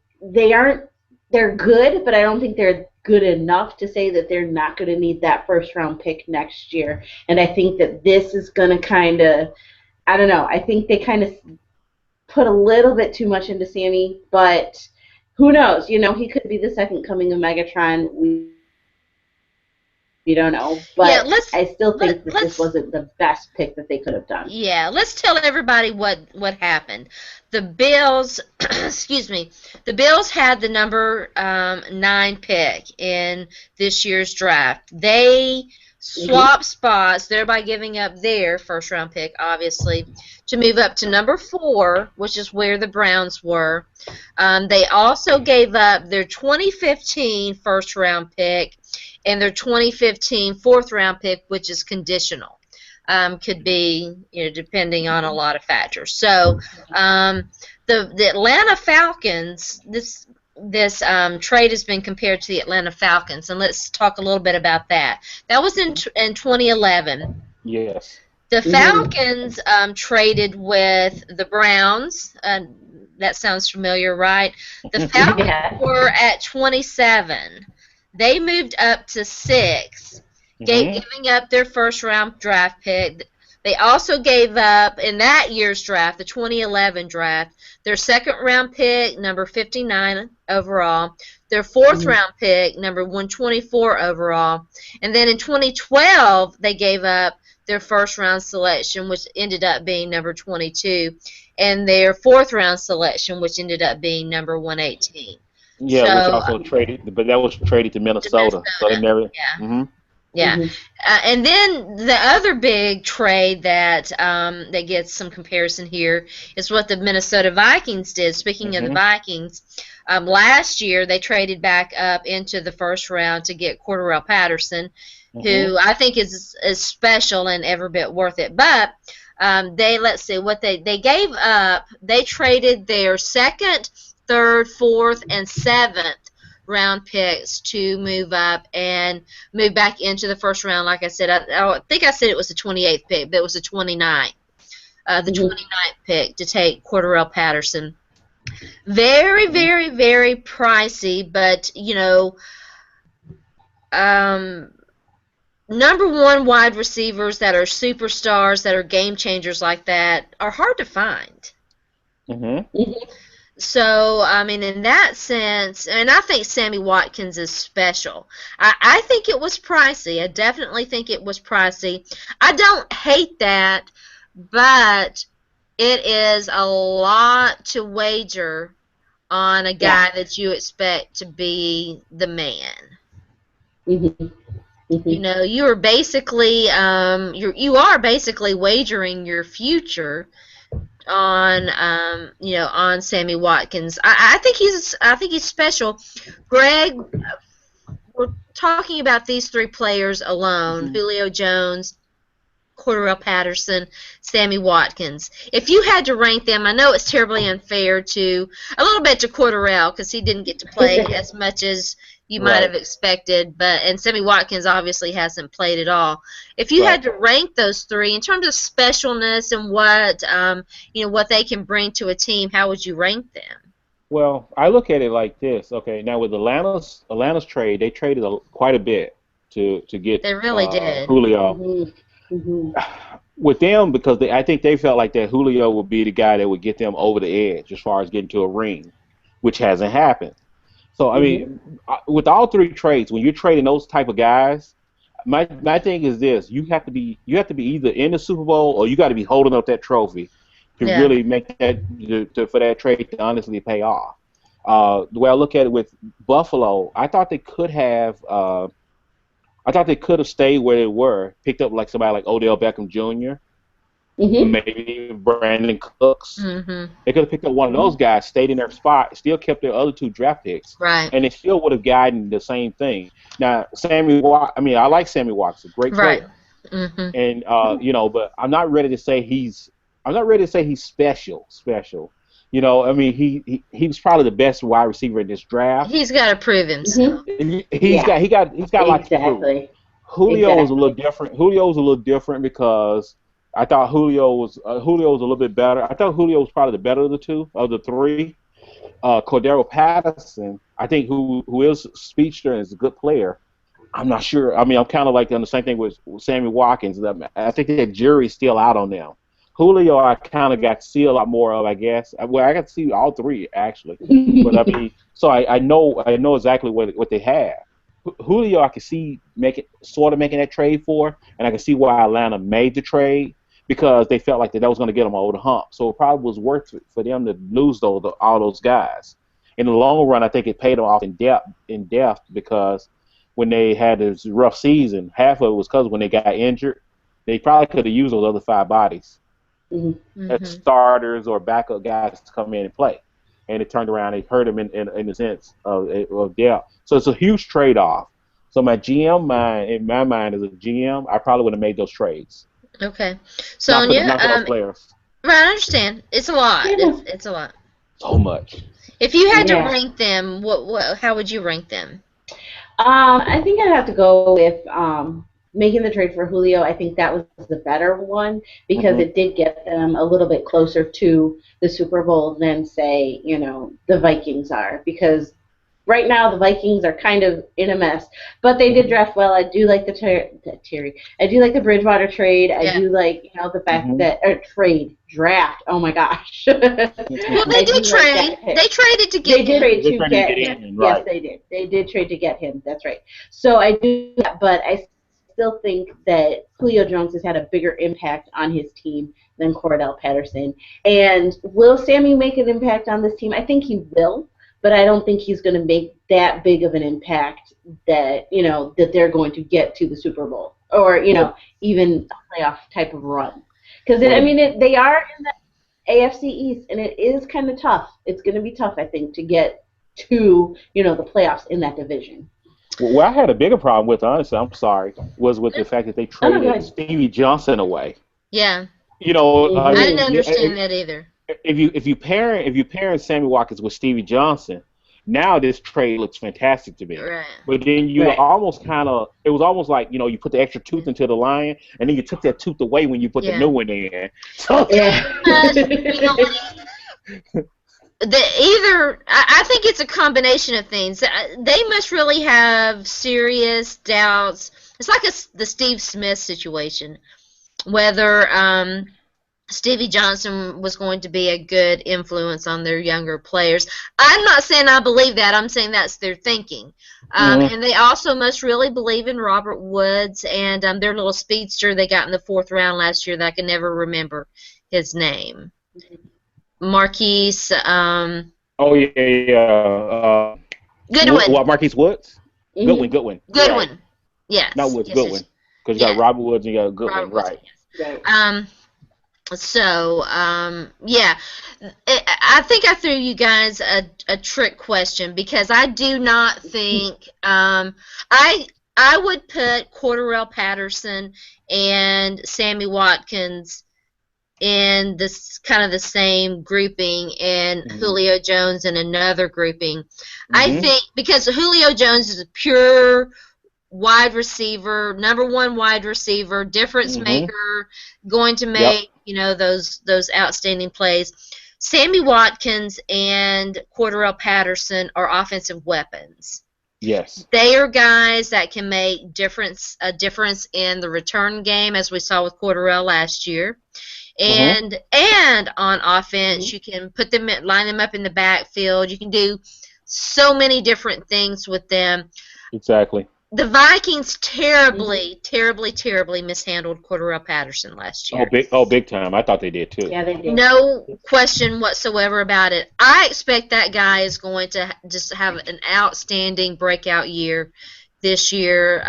aren't, they're good, but I don't think they're good enough to say that they're not going to need that first-round pick next year. And I think that this is going to kind of, I don't know, I think they kind of put a little bit too much into Sammy, but who knows? You know, he could be the second coming of Megatron. We don't know, Yeah, but I still think that this wasn't the best pick that they could have done. Yeah, let's tell everybody what happened. The Bills, excuse me, the Bills had the number 9 pick in this year's draft. They swapped spots, thereby giving up their first-round pick, obviously, to move up to number 4, which is where the Browns were. They also gave up their 2015 first-round pick and their 2015 fourth-round pick, which is conditional. Could be, depending on a lot of factors. So the Atlanta Falcons, this trade has been compared to the Atlanta Falcons, and let's talk a little bit about that. That was in 2011. Yes. The Falcons traded with the Browns. That sounds familiar, right? The Falcons were at 27. They moved up to 6, giving up their first-round draft pick. They also gave up, in that year's draft, the 2011 draft, their second-round pick, number 59 overall, their fourth-round pick, number 124 overall, and then in 2012, they gave up their first-round selection, which ended up being number 22, and their fourth-round selection, which ended up being number 118. Yeah, so, which also traded, but that was traded to Minnesota. So they never. Yeah. Yeah, and then the other big trade that that gets some comparison here is what the Minnesota Vikings did. Speaking of the Vikings, last year they traded back up into the first round to get Cordarrelle Patterson, who I think is special and every bit worth it. But let's see what they gave up. They traded their second, third, fourth, and seventh round picks to move up and move back into the first round. Like I said, I think I said it was the 28th pick, but it was the 29th. The 29th pick to take Cordarrelle Patterson. Very, very, very pricey, but, number 1 wide receivers that are superstars, that are game changers like that, are hard to find. So, I mean, in that sense, and I think Sammy Watkins is special. I think it was pricey. I definitely think it was pricey. I don't hate that, but it is a lot to wager on a guy that you expect to be the man. You are basically you are basically wagering your future on on Sammy Watkins. I think he's special. Greg, we're talking about these 3 players alone: Julio Jones, Cordarrelle Patterson, Sammy Watkins. If you had to rank them, I know it's terribly unfair to a little bit to Cordarrelle because he didn't get to play as much as you might have expected, and Sammy Watkins obviously hasn't played at all. If you had to rank those 3 in terms of specialness and what what they can bring to a team, how would you rank them? Well, I look at it like this. Okay, now with Atlanta's trade, they traded quite a bit to get. They really did. Julio. With them, because I think they felt like that Julio would be the guy that would get them over the edge as far as getting to a ring, which hasn't happened. So, I mean, with all 3 trades, when you're trading those type of guys, my thing is this: you have to be either in the Super Bowl or you got to be holding up that trophy to really make that for that trade to honestly pay off. The way I look at it with Buffalo, I thought they could have stayed where they were, picked up like somebody like Odell Beckham Jr. Maybe Brandon Cooks. They could have picked up one of those guys, stayed in their spot, still kept their other 2 draft picks, and they still would have gotten the same thing. Now, I like Sammy Watkins, a great player, and but I'm not ready to say he's I'm not ready to say he's special. You know, I mean, he was probably the best wide receiver in this draft. He's got to prove himself. Yeah, He's got a lot to prove. exactly. Julio was a little Exactly. different. Julio was a little different because I thought Julio was a little bit better. I thought Julio was probably the better of the three. Cordero Patterson, I think, who is a speedster and is a good player. I'm not sure. I mean, I'm kind of like on the same thing with Sammy Watkins. I think the jury's still out on them. Julio, I kind of got to see a lot more of, I guess. Well, I got to see all three actually, but I mean, so I know exactly what they have. Julio, I can see making that trade for, and I can see why Atlanta made the trade because they felt like that was going to get them over the hump. So it probably was worth it for them to lose all those guys. In the long run, I think it paid them off in depth because when they had this rough season, half of it was because when they got injured, they probably could have used those other five bodies as starters or backup guys to come in and play. And it turned around and hurt him in the sense of depth. So it's a huge trade-off. So in my mind as a GM, I probably would have made those trades. Okay. Not Sonja, for those players. right, I understand. It's a lot. Yeah. It's a lot. So much. If you had to Yeah. rank them, how would you rank them? I think I'd have to go with making the trade for Julio. I think that was the better one because it did get them a little bit closer to the Super Bowl than, say, the Vikings are. Because right now the Vikings are kind of in a mess, but they did draft well. I do like I do like the Bridgewater trade. I do like the fact that draft. Oh my gosh. Well, they did trade. They traded to get him. They did trade to get him. him. Right. Yes, they did. They did trade to get him. That's right. So I do that, but I still think that Julio Jones has had a bigger impact on his team than Cordell Patterson. And will Sammy make an impact on this team? I think he will, but I don't think he's going to make that big of an impact that that they're going to get to the Super Bowl or even a playoff type of run. Because they are in the AFC East, and it is kind of tough. It's going to be tough, I think, to get to the playoffs in that division. Well, I had a bigger problem with, honestly, I'm sorry, was with the fact that they traded Stevie Johnson away. Yeah. I didn't understand that either. If you pair Sammy Watkins with Stevie Johnson, now this trade looks fantastic to me. Right. But then you it was almost like you put the extra tooth into the lion, and then you took that tooth away when you put the new one in. So, I think it's a combination of things. They must really have serious doubts. It's like the Steve Smith situation, whether Stevie Johnson was going to be a good influence on their younger players. I'm not saying I believe that. I'm saying that's their thinking. And they also must really believe in Robert Woods and their little speedster they got in the 4th round last year that I can never remember his name. Marquise. Goodwin. What, Marquise Woods? Goodwin. Goodwin. Right. Yes. Not Woods. Yes, Goodwin. Because you got Robert Woods and you got Goodwin. Robert Right. Woods, So, I think I threw you guys a trick question because I do not think I would put Cordell Patterson and Sammy Watkins in this kind of the same grouping and Julio Jones in another grouping. I think because Julio Jones is a pure wide receiver, number 1 wide receiver, difference maker, going to make those outstanding plays. Sammy Watkins and Cordell Patterson are offensive weapons. Yes. They are guys that can make a difference in the return game, as we saw with Cordell last year. And on offense, you can line them up in the backfield. You can do so many different things with them. Exactly. The Vikings terribly mishandled Cordell Patterson last year. Big time. I thought they did too. Yeah, they did. No question whatsoever about it. I expect that guy is going to just have an outstanding breakout year this year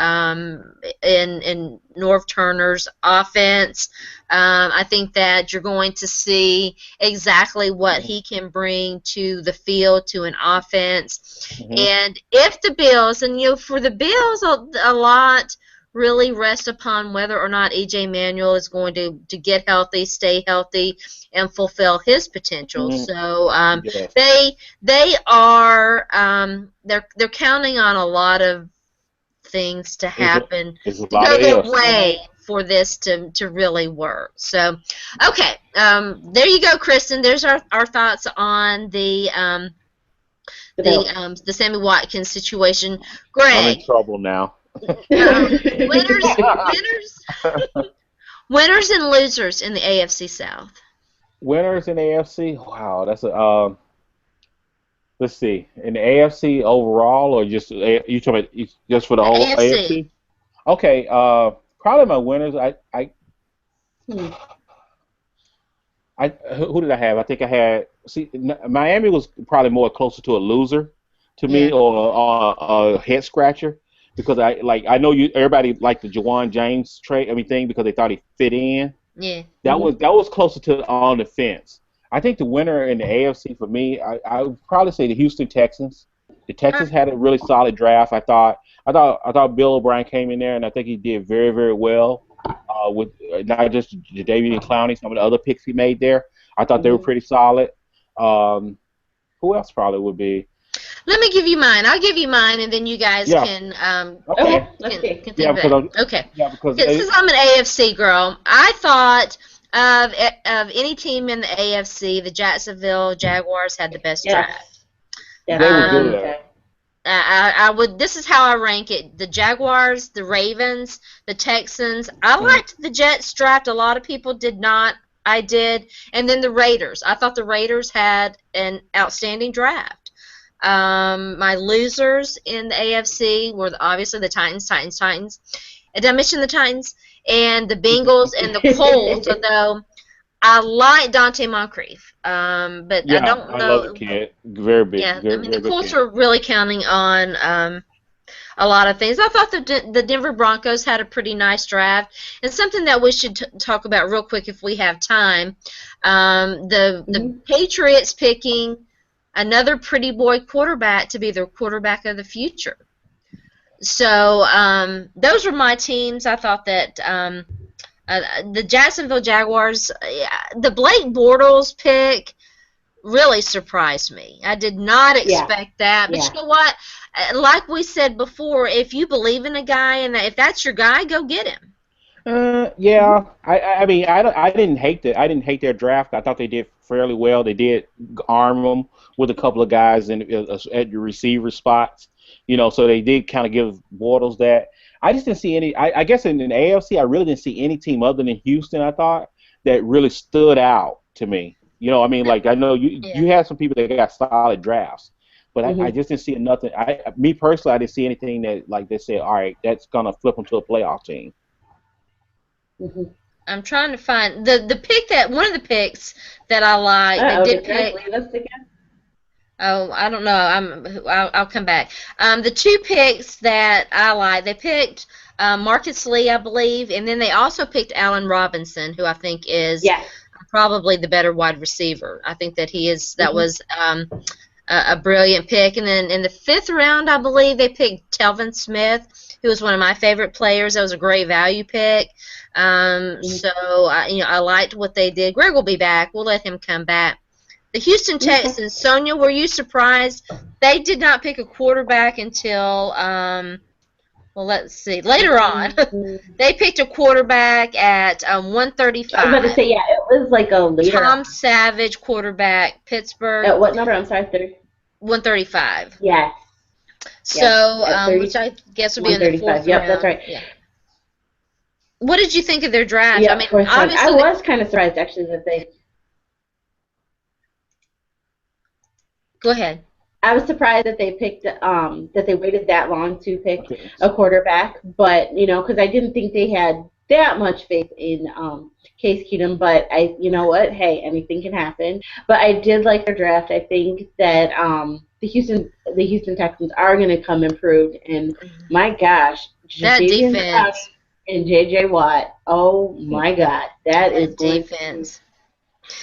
in Norv Turner's offense. I think that you're going to see exactly what he can bring to the field, to an offense. And if the Bills, and for the Bills, a lot really rest upon whether or not EJ Manuel is going to get healthy, stay healthy, and fulfill his potential. Mm, So yes. they are they're counting on a lot of things to It's a, happen it's a to lot go of their ifs. way for this to really work. So, okay, there you go, Kristen. There's our thoughts on The Bills. the Sammy Watkins situation. I'm in Greg, trouble now. winners, winners, winners and losers in the AFC South. Winners in the AFC? Wow, that's a let's see. In the AFC overall, or just you talking about just for the The whole AFC. AFC? Okay, probably my winners. Hmm. Who did I have? I think I had. See, Miami was probably more closer to a loser to Yeah. me, or a head scratcher, because I know you everybody liked the Jawan James trade, thing, because they thought he fit in. Yeah. That was closer to on the fence. I think the winner in the AFC for me, I would probably say the Houston Texans. The Texans had a really solid draft. I thought Bill O'Brien came in there, and I think he did very, very well with not just Jadeveon Clowney, some of the other picks he made there. I thought they were Mhm. pretty solid. Um, who else probably would be? Let me give you mine. I'll give you mine, and then you guys Yeah. can Okay. Okay, let's see. can think Yeah, of because it. Okay. because Since I'm an AFC girl, I thought of any team in the AFC, the Jacksonville Jaguars had the best Yes, draft. they were definitely. Um, good. Okay. I would. This is how I rank it: the Jaguars, the Ravens, the Texans. I Mhm. liked the Jets draft. A lot of people did not. I did, and then the Raiders. I thought the Raiders had an outstanding draft. My losers in the AFC were obviously the Titans, Titans, Titans. And did I mention the Titans? And the Bengals and the Colts, although I like Dante Moncrief. But I Yeah, don't I love the know. kid. Very big, Yeah, I very, mean, the very good Colts kid. are really counting on a lot of things. I thought the Denver Broncos had a pretty nice draft. And something that we should talk about real quick if we have time. The Mhm. Patriots picking another pretty boy quarterback to be their quarterback of the future. So those were my teams. I thought that the Jacksonville Jaguars, the Blake Bortles pick really surprised me. I did not Yeah, expect that. But yeah. you know what? Like we said before, if you believe in a guy and if that's your guy, go get him. Yeah, I didn't hate their draft. I thought they did fairly well. They did arm them with a couple of guys at the receiver spots, so they did kind of give Bortles that. I just didn't see any. I guess in the AFC, I really didn't see any team other than Houston. I thought that really stood out to me. Like I know Yeah. you had some people that got solid drafts, but I Mhm. just didn't see nothing. Me personally, I didn't see anything that like they said, all right, that's gonna flip them to a playoff team. Mhm. I'm trying to find the pick that one of the picks that I like. They Uh-oh, did did Greg pick. leave us again? Oh, I don't know. I'll come back. The two picks that I like, they picked Marcus Lee, I believe, and then they also picked Allen Robinson, who I think is Yes. probably the better wide receiver. I think that he is. That Mhm. was a brilliant pick. And then in the fifth round, I believe they picked Telvin Smith, who was one of my favorite players. That was a great value pick. Mhm. So I liked what they did. Greg will be back. We'll let him come back. The Houston Okay. Texans, Sonja, were you surprised? They did not pick a quarterback until, well, let's see, later on. Mhm. They picked a quarterback at I was about to 135. say, yeah, it was like a later Tom on. Savage, quarterback, Pittsburgh, At what number? I'm sorry, 30. 135. Yes, So, yes, at which 30, I guess would be in the 135. fourth Yep, that's round. right. Yeah. What did you think of their draft? I Yep, mean, fourth round. I obviously, was kind of surprised actually that they. go ahead. I was surprised that they picked that they waited that long to pick Okay. a quarterback, but because I didn't think they had that much faith in Case Keenum. But you know what? Hey, anything can happen. But I did like their draft. I think that the Houston Texans are going to come improved, and my gosh, That Jadavion Clowney defense. and J.J. Watt. Oh my God, that is That going to be defense.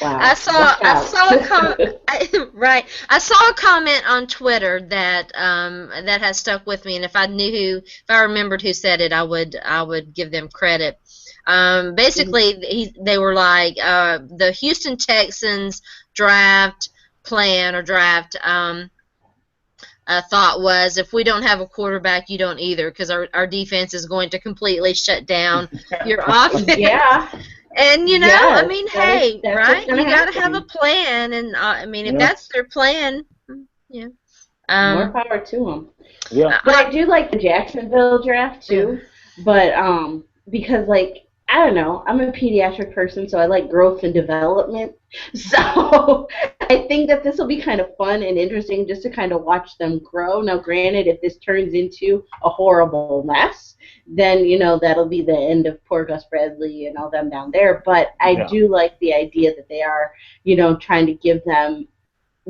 Wow. I Watch saw a out. right. I saw a comment on Twitter that that has stuck with me, and if I remembered who said it, I would give them credit. Basically, they were like the Houston Texans draft plan or draft thought was if we don't have a quarterback, you don't either, because our defense is going to completely shut down your offense. Yeah. And I Yes. mean, That's hey, what's right? gonna You got to have a happen. plan, and I mean, if Yeah. that's their plan, yeah. More Um, power to them. Yeah. But I do like the Jacksonville draft mm, too. But because like I don't know, I'm a pediatric person, so I like growth and development. So I think that this will be kind of fun and interesting just to kind of watch them grow. Now, granted, if this turns into a horrible mess, then that'll be the end of poor Gus Bradley and all them down there. But I Yeah. do like the idea that they are, trying to give them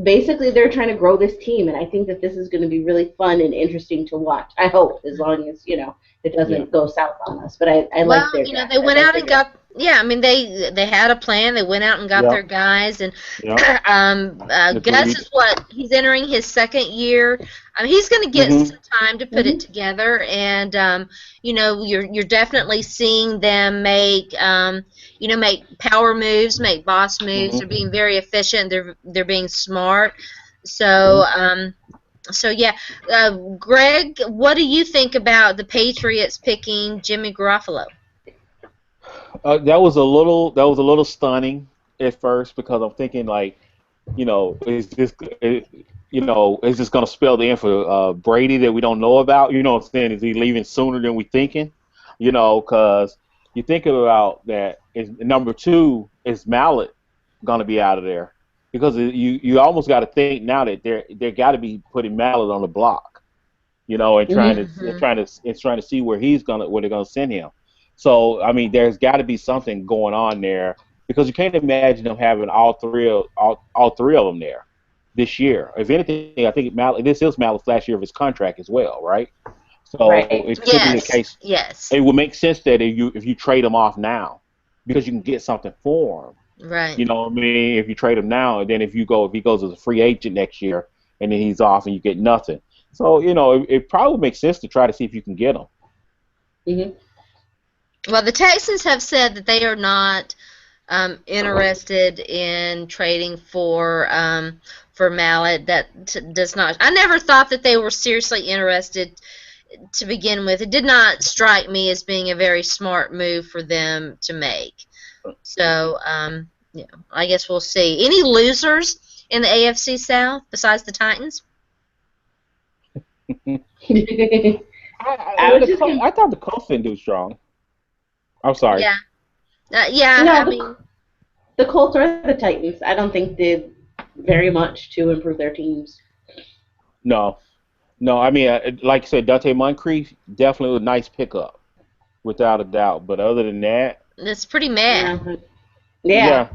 basically they're trying to grow this team, and I think that this is going to be really fun and interesting to watch. I hope, as long as it Yeah. doesn't go south on us. But I like well, their draft. they I went like out their and draft. got. Yeah, I mean, they had a plan. They went out and got Yeah. their guys, and Yeah. Gus Agreed. is he's entering his second year. He's going to get Mhm. some time to put it Hmm. together, and you're definitely seeing them make power moves, make boss moves. They're Mhm. being very efficient. They're being smart. Mhm. So yeah, Greg, what do you think about the Patriots picking Jimmy Garoppolo? That was a little stunning at first because I'm thinking like, is this gonna spell the end for Brady that we don't know about? You know what I'm saying? Is he leaving sooner than we thinking? Because you're thinking about that. Is number two is Mallet gonna be out of there? Because you almost got to think now that they got to be putting Mallet on the block, and trying to and Hmm. trying to and trying to see where they're gonna send him. So I mean, there's got to be something going on there because you can't imagine them having all three of them there this year. If anything, I think this is Mallet's last year of his contract as well, right? So Right. it could be a Yes, case. yes, It would make sense that if you trade him off now because you can get something for him. right. You know what I mean? If you trade him now, and then if he goes as a free agent next year, and then he's off, and you get nothing. So it probably makes sense to try to see if you can get him. Hmm. Well, the Texans have said that they are not interested in trading for Mallet. That does not. I never thought that they were seriously interested to begin with. It did not strike me as being a very smart move for them to make. So, I guess we'll see. Any losers in the AFC South besides the Titans? I, I I, was the just Colts, gonna I thought the Colts didn't do strong. I'm sorry. Yeah, yeah. no I the mean, the Colts or the Titans. I don't think did very much to improve their teams. No, no. I mean, like I said, Dante Moncrief definitely a nice pickup, without a doubt. But other than that, it's pretty meh. Yeah. Yeah. yeah.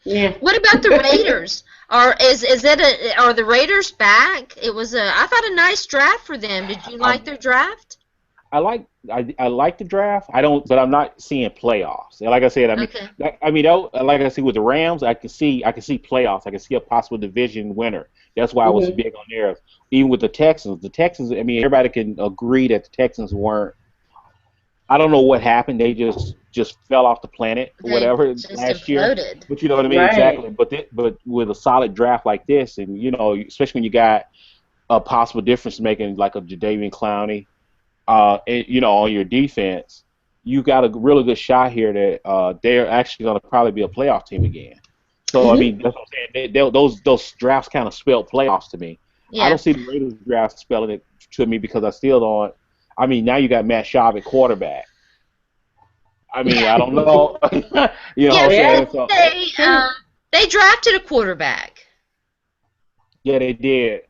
Yeah. What about the Raiders? Are the Raiders back? It was I thought a nice draft for them. Did you like Um, their draft? I like the draft. I don't, but I'm not seeing playoffs. And like I said, Okay. like I see with the Rams, I can see playoffs. I can see a possible division winner. That's why I was Hmm. big on theirs. Even with the Texans. I mean, everybody can agree that the Texans weren't. I don't know what happened. They just fell off the planet, or They whatever, just last year. imploded. But you know what I mean, Right. exactly. But with a solid draft like this, and especially when you got a possible difference making like a Jadeveon Clowney, on your defense, you got a really good shot here that they're actually going to probably be a playoff team again. So I Hmm. mean, that's what I'm saying. Those drafts kind of spelled playoffs to me. I Yeah. don't see the Raiders draft spelling it to me because I still don't. I mean, now you got Matt Schaub at quarterback. I mean, I don't know. You know what Yeah, I'm Yeah. saying? So they True. they drafted a quarterback. yeah, they did.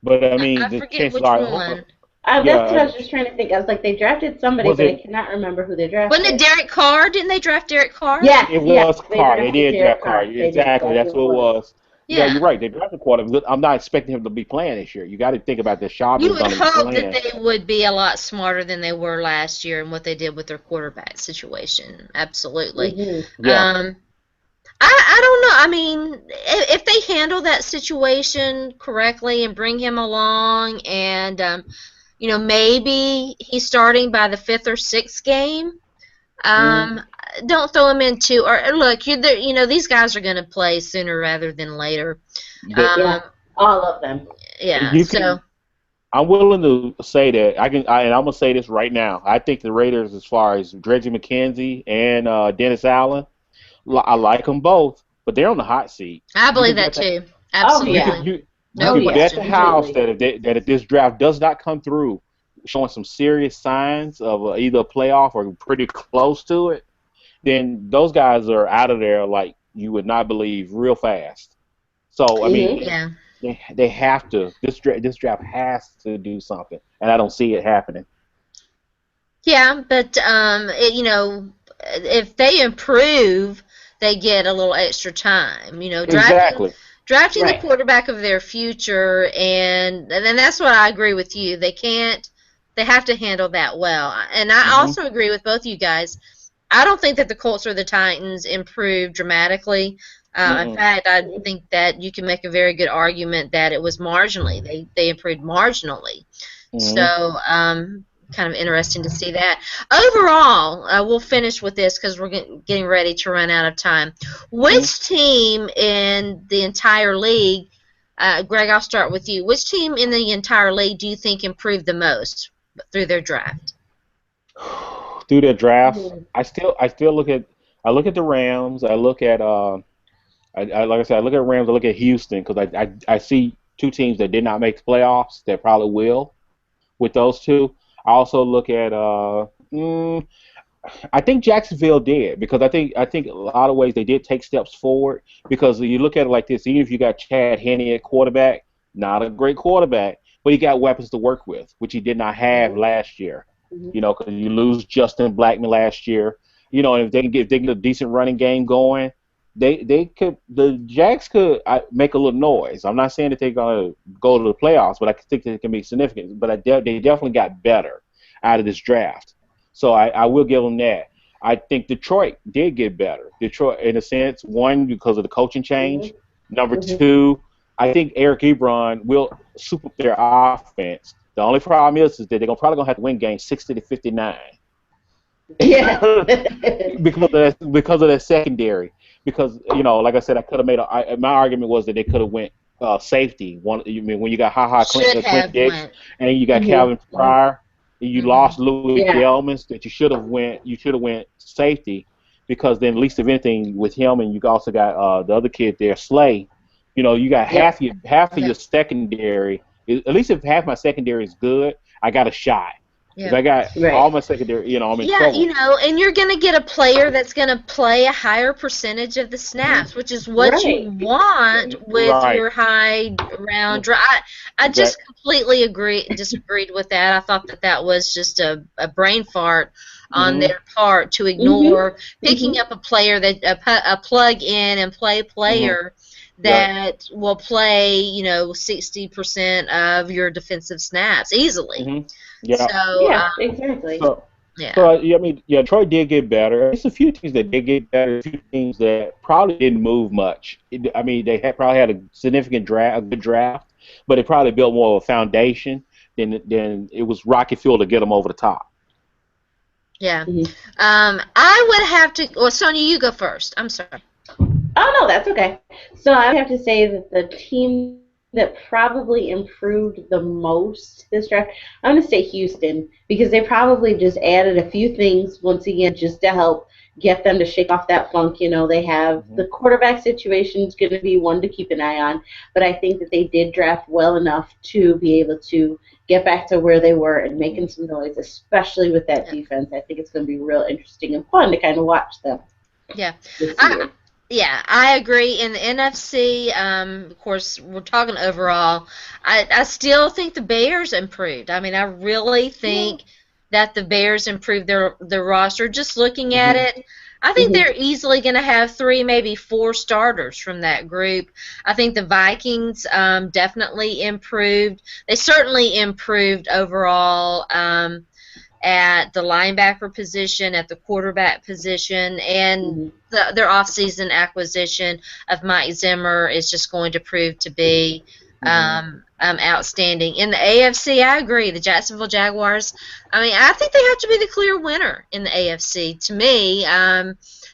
But I mean, I the forget chances which are, one. That's what yeah, I was just trying to think. I was like, they drafted somebody, was but I it? cannot remember who they Wasn't it drafted. Derek Carr? Didn't they draft Derek Carr? Yes, It yes, was they Carr. They drafted did Derek draft Carr. Carr. They did. Exactly. That's That's who it what it was. was. Yeah, you're Yeah. right. They drafted quarter. I'm not expecting him to be playing this year. You got to think about that. Schaub You is would going to be hope that playing. they would be a lot smarter than they were last year and what they did with their quarterback situation. Absolutely. Hmm. Yeah. Um, I don't know. I mean, if they handle that situation correctly and bring him along, and maybe he's starting by the fifth or sixth game. Mm. Um, don't throw him into. Or look, these guys are going to play sooner rather than later. But Yeah, Um, all of them. yeah. you So can. I'm willing to say that and I'm gonna say this right now. I think the Raiders, as far as Reggie McKenzie and Dennis Allen, I like them both, but they're on the hot seat. I You believe can that bet that too. Oh you yeah. can Absolutely, you no Oh can yeah. bet the question. house Completely. that that if this draft does not come through, showing some serious signs of either a playoff or pretty close to it, then those guys are out of there like you would not believe real fast. So I mean, Mhm. Yeah. they have to. This draft has to do something, and I don't see it happening. Yeah, but if they improve, they get a little extra time. Exactly. Drafting the Right. quarterback of their future, and then that's what I agree with you. They can't. They have to handle that well. And I Hmm. also agree with both you guys. I don't think that the Colts or the Titans improved dramatically. In Mm-mm. fact, I think that you can make a very good argument that it was marginally. They improved marginally. So, Hmm. kind of interesting to see that. Overall, we'll finish with this because we're getting ready to run out of time. Hmm. Which team in the entire league, Greg, I'll start with you. Which team in the entire league do you think improved the most through their draft? Through their drafts, Mhm. I still look at the Rams. I look at like I said, I look at Rams. I look at Houston because I see two teams that did not make the playoffs that probably will with those two. I also look at I think Jacksonville did because I think a lot of ways they did take steps forward because you look at it like this. Even if you got Chad Henne at quarterback, not a great quarterback, but he got weapons to work with, which he did not have Mhm. last year. Mhm. Because you lose Justin Blackman last year. And if they can get a decent running game going, the Jags could make a little noise. I'm not saying that they're gonna go to the playoffs, but I think that it can be significant. But they definitely got better out of this draft. So I will give them that. I think Detroit did get better. Detroit, in a sense, one because of the coaching Mhm. change. Number Mhm. two, I think Eric Ebron will super up their offense. The only problem is that they're probably gonna have to win games 60-59 Yeah. because of that secondary. Because like I said, I could have my argument was that they could have went safety. One, you mean when you got Should Clint have Dix went. and you got Mhm. Calvin Mhm. Pryor, and you Hmm. lost Louis Yeah. Gelman that you should have went safety because then at least if anything with him and you also got the other kid there Slay. You got Yep. half of your secondary. At least if half my secondary is good, I got a shot. If Yeah. I got Right. all my secondary, I'm in Yeah, trouble. and you're going to get a player that's going to play a higher percentage of the Hmm. snaps, which is what you Right. want with Right. your high round Yeah. draw. I just Exactly. completely disagreed with that. I thought that that was just a brain fart on Hmm. their part to Mhm. ignore picking Mhm. up a player that a plug in and play Hmm. player Right. that will play 60% of your defensive snaps easily. Hmm. Yeah. So Yeah. Exactly. So, yeah. so yeah, I mean, yeah, Troy did get better. It's a few teams that did get better. A few teams that probably didn't move much. I mean, they probably had a significant draft, a good draft, but they probably built more of a foundation than it was rocket fuel to get them over the top. Yeah. Mhm. I would have to. Well, Sonia, you go first. I'm sorry. Oh no, that's okay. So I would have to say that the team that probably improved the most this draft, I'm going to say Houston because they probably just added a few things once again just to help get them to shake off that funk. They have Hmm. the quarterback situation is going to be one to keep an eye on, but I think that they did draft well enough to be able to get back to where they were and Hmm. making some noise, especially with that Yeah. defense. I think it's going to be real interesting and fun to kind of watch them Yeah. this I, year. yeah, I agree. In the NFC, of course, we're talking overall. I still think the Bears improved. I mean, I really Yeah. think that the Bears improved their roster. Just looking at Hmm. it, I think Hmm. they're easily going to have three, maybe four starters from that group. I think the Vikings definitely improved. They certainly improved overall. at the linebacker position, at the quarterback position, and Mhm. their offseason acquisition of Mike Zimmer is just going to prove to be Hmm. outstanding. In the AFC, I agree. The Jacksonville Jaguars, I mean, I think they have to be the clear winner in the AFC. To me,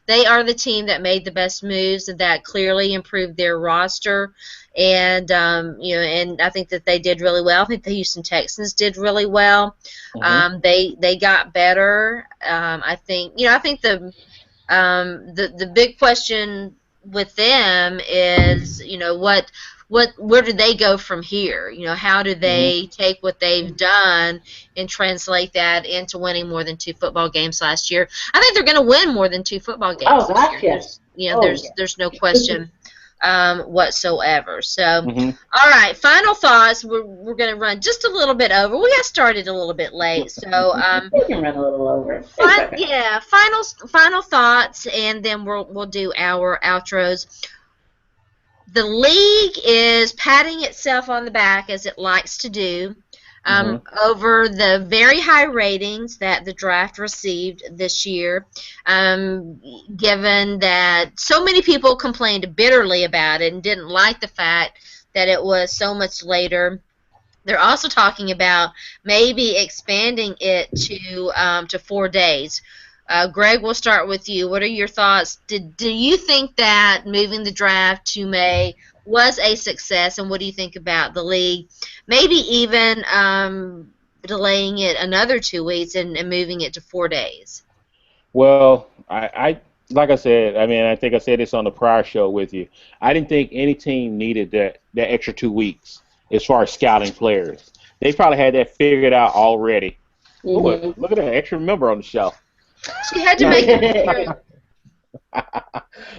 they are the team that made the best moves and that clearly improved their roster. And and I think that they did really well. I think the Houston Texans did really well. Hmm. They got better. I think the big question with them is, what where do they go from here? How do Hmm. they take what they've done and translate that into winning more than 2 football games last year? I think they're going to win more than 2 football games Oh this gosh, year. yes. There's Oh yeah. there's no question whatsoever. So, Hmm. all right, final thoughts. We're going to run just a little bit over. We got started a little bit late, so We can run a little over. It's okay. yeah, final thoughts, and then we'll do our outros. The league is patting itself on the back, as it likes to do, Hmm. over the very high ratings that the draft received this year. Given that so many people complained bitterly about it and didn't like the fact that it was so much later. They're also talking about maybe expanding it to 4 days. Greg, we'll start with you. What are your thoughts? Do you think that moving the draft to May was a success, and what do you think about the league? Maybe even delaying it another 2 weeks and moving it to 4 days. Well, like I said, I mean, I think I said this on the prior show with you. I didn't think any team needed that extra 2 weeks as far as scouting players. They probably had that figured out already. Oh, Mhm. look at that extra member on the show. She had to make it through,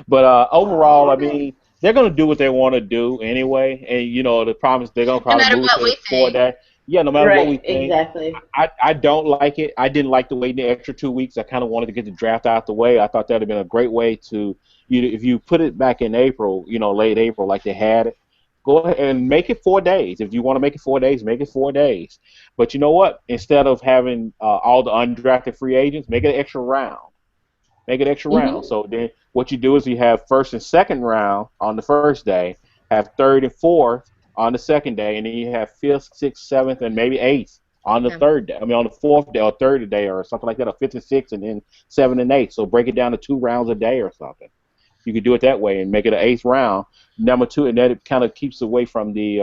But overall, I mean, they're going to do what they want to do anyway. And, the problem is they're going to no probably matter move what to we four think. day. Yeah, no matter what we Right. think. Exactly. I don't like it. I didn't like the waiting the extra 2 weeks. I kind of wanted to get the draft out the way. I thought that would have been a great way to, if you put it back in April, late April, like they had it, go ahead and make it 4 days. If you want to make it 4 days, make it 4 days. But you know what? Instead of having all the undrafted free agents, make it an extra round. Make it extra round. Mhm. So then what you do is you have first and second round on the first day, have third and fourth on the second day, and then you have fifth, sixth, seventh, and maybe eighth on the Yeah. third day. I mean, on the fourth day or third day or something like that, or fifth and sixth, and then seven and eight. So break it down to 2 rounds a day or something. You could do it that way and make it an eighth round, number two, and that it kind of keeps away from the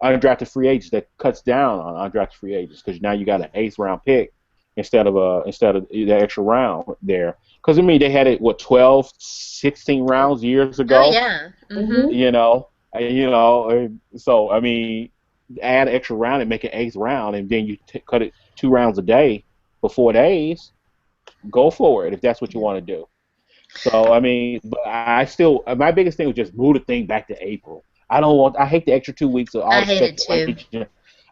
undrafted free agents. That cuts down on undrafted free agents because now you got an eighth round pick instead of the extra round there. Because I mean they had it what 12, 16 rounds years Oh ago. yeah. Mhm. Mhm. You know, so I mean add an extra round and make it eighth round, and then you cut it 2 rounds a day for 4 days. Go for it if that's what you want to do. So I mean, but I still my biggest thing was just move the thing back to April. I don't want. I hate the extra 2 weeks of all I the hate it too. speculation.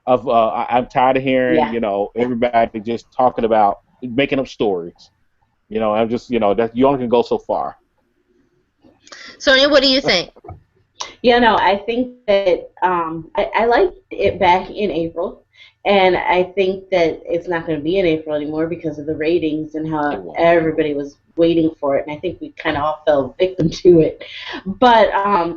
I'm tired of hearing Yeah. everybody just talking about making up stories. I'm just that you only can go so far. Sonia, what do you think? No, I think that I liked it back in April, and I think that it's not going to be in April anymore because of the ratings and It how won't. everybody was waiting for it, and I think we kind of all fell victim to it. But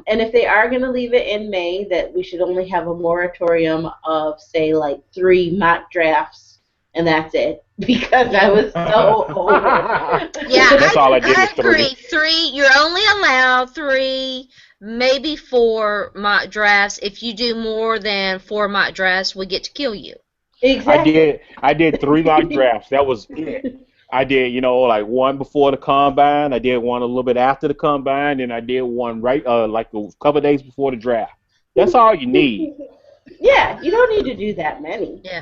and if they are going to leave it in May, that we should only have a moratorium of say like 3 mock drafts, and that's it because I Yeah. was so over Yeah, That's all I did I was agree. three. Three, you're only allowed three, maybe four mock drafts. If you do more than four mock drafts, we get to kill you. exactly. I did 3 mock drafts. That was it. I did, like one before the combine. I did one a little bit after the combine, and I did one right, like a couple of days before the draft. That's all you need. Yeah, you don't need to do that many. Yeah,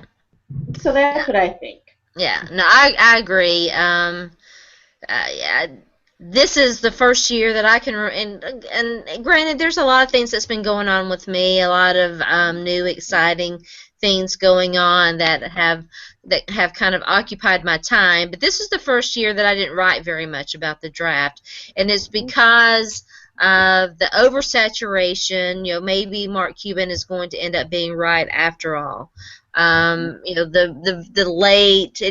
So that's what I think. yeah. No, I agree. Yeah, this is the first year that I can, and granted, there's a lot of things that's been going on with me, a lot of new exciting things going on that have kind of occupied my time. But this is the first year that I didn't write very much about the draft, and it's because of the oversaturation. Maybe Mark Cuban is going to end up being right after all. You know, the late.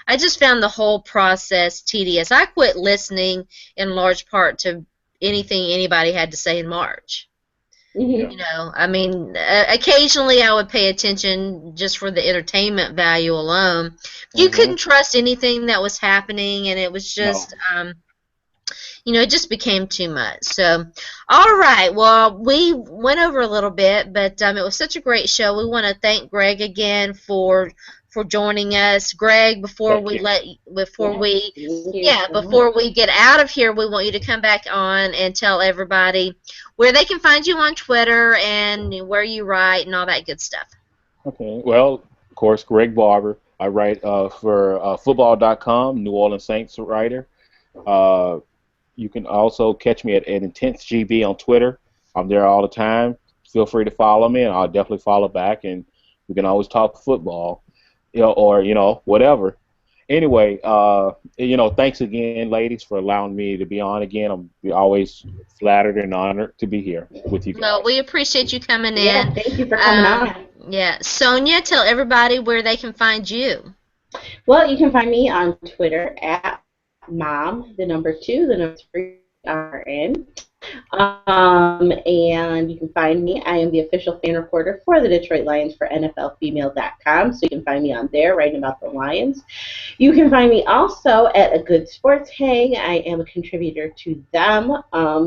I just found the whole process tedious. I quit listening in large part to anything anybody had to say in March. Mhm. You know, I mean, occasionally I would pay attention just for the entertainment value alone. You Hmm. couldn't trust anything that was happening, and it was No. just, you know, it just became too much. So, all right. Well, we went over a little bit, but it was such a great show. We want to thank Greg again for joining us. Greg, before Thank we you. let before Yes, we thank you yeah, so much. before we get out of here, we want you to come back on and tell everybody where they can find you on Twitter and where you write and all that good stuff. Okay. Well, of course, Greg Barber. I write for football.com, New Orleans Saints writer. Uh, you can also catch me at Intense GB on Twitter. I'm there all the time. Feel free to follow me, and I'll definitely follow back. And we can always talk football, or whatever. Anyway, thanks again, ladies, for allowing me to be on again. I'm always flattered and honored to be here with you Well, we guys. appreciate you coming Yeah, in. thank you for coming Um, on. yeah, Sonia, tell everybody where they can find you. Well, you can find me on Twitter at mom, the number two, the number three, RN. And you can find me. I am the official fan reporter for the Detroit Lions for NFLfemale.com. So you can find me on there writing about the Lions. You can find me also at A Good Sports Hang. I am a contributor to them,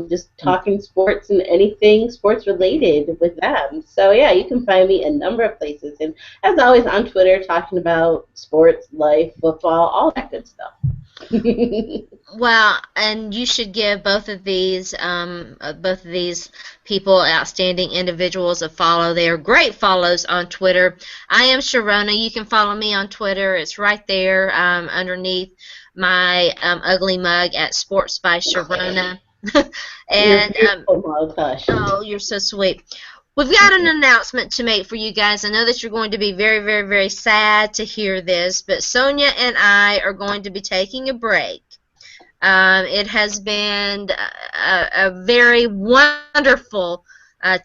just talking sports and anything sports related with them. So yeah, you can find me a number of places. And as always on Twitter, talking about sports, life, football, all that good stuff. Well, and you should give both of these people, outstanding individuals, a follow. They are great follows on Twitter. I am Sharona. You can follow me on Twitter. It's right there underneath my ugly mug at Sports by Sharona. You're and beautiful, Mug Hush. oh, you're so sweet. We've got an announcement to make for you guys. I know that you're going to be very, very, very sad to hear this, but Sonia and I are going to be taking a break. It has been a very wonderful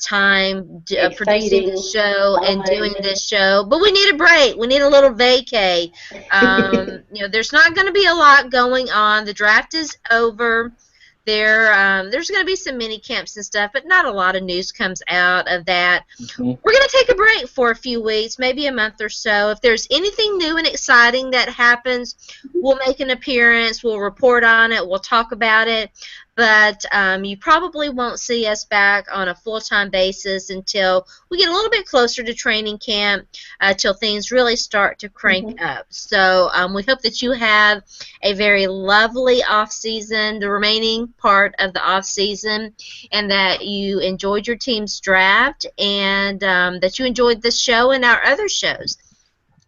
time producing Exciting, this show and doing fun. this show, but we need a break. We need a little vacay. You know, there's not going to be a lot going on. The draft is over. There's going to be some mini camps and stuff, but not a lot of news comes out of that. Mhm. We're going to take a break for a few weeks, maybe a month or so. If there's anything new and exciting that happens, we'll make an appearance, we'll report on it, we'll talk about it. But you probably won't see us back on a full-time basis until we get a little bit closer to training camp, till things really start to crank Mhm. up. So we hope that you have a very lovely off season, the remaining part of the off season, and that you enjoyed your team's draft, and that you enjoyed this show and our other shows.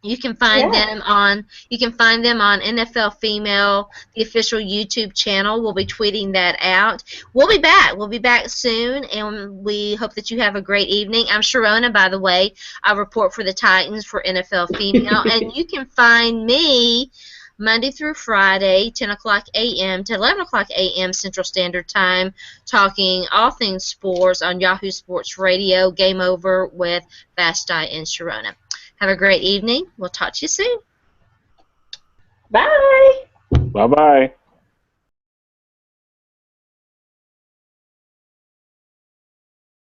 Yeah. You can find them on NFL Female, the official YouTube channel. We'll be tweeting that out. We'll be back. We'll be back soon, and we hope that you have a great evening. I'm Sharona, by the way. I report for the Titans for NFL Female, and you can find me Monday through Friday, 10 o'clock a.m. to 11 o'clock a.m. Central Standard Time, talking all things sports on Yahoo Sports Radio. Game Over with Vashti and Sharona. Have a great evening. We'll talk to you soon. Bye. Bye bye.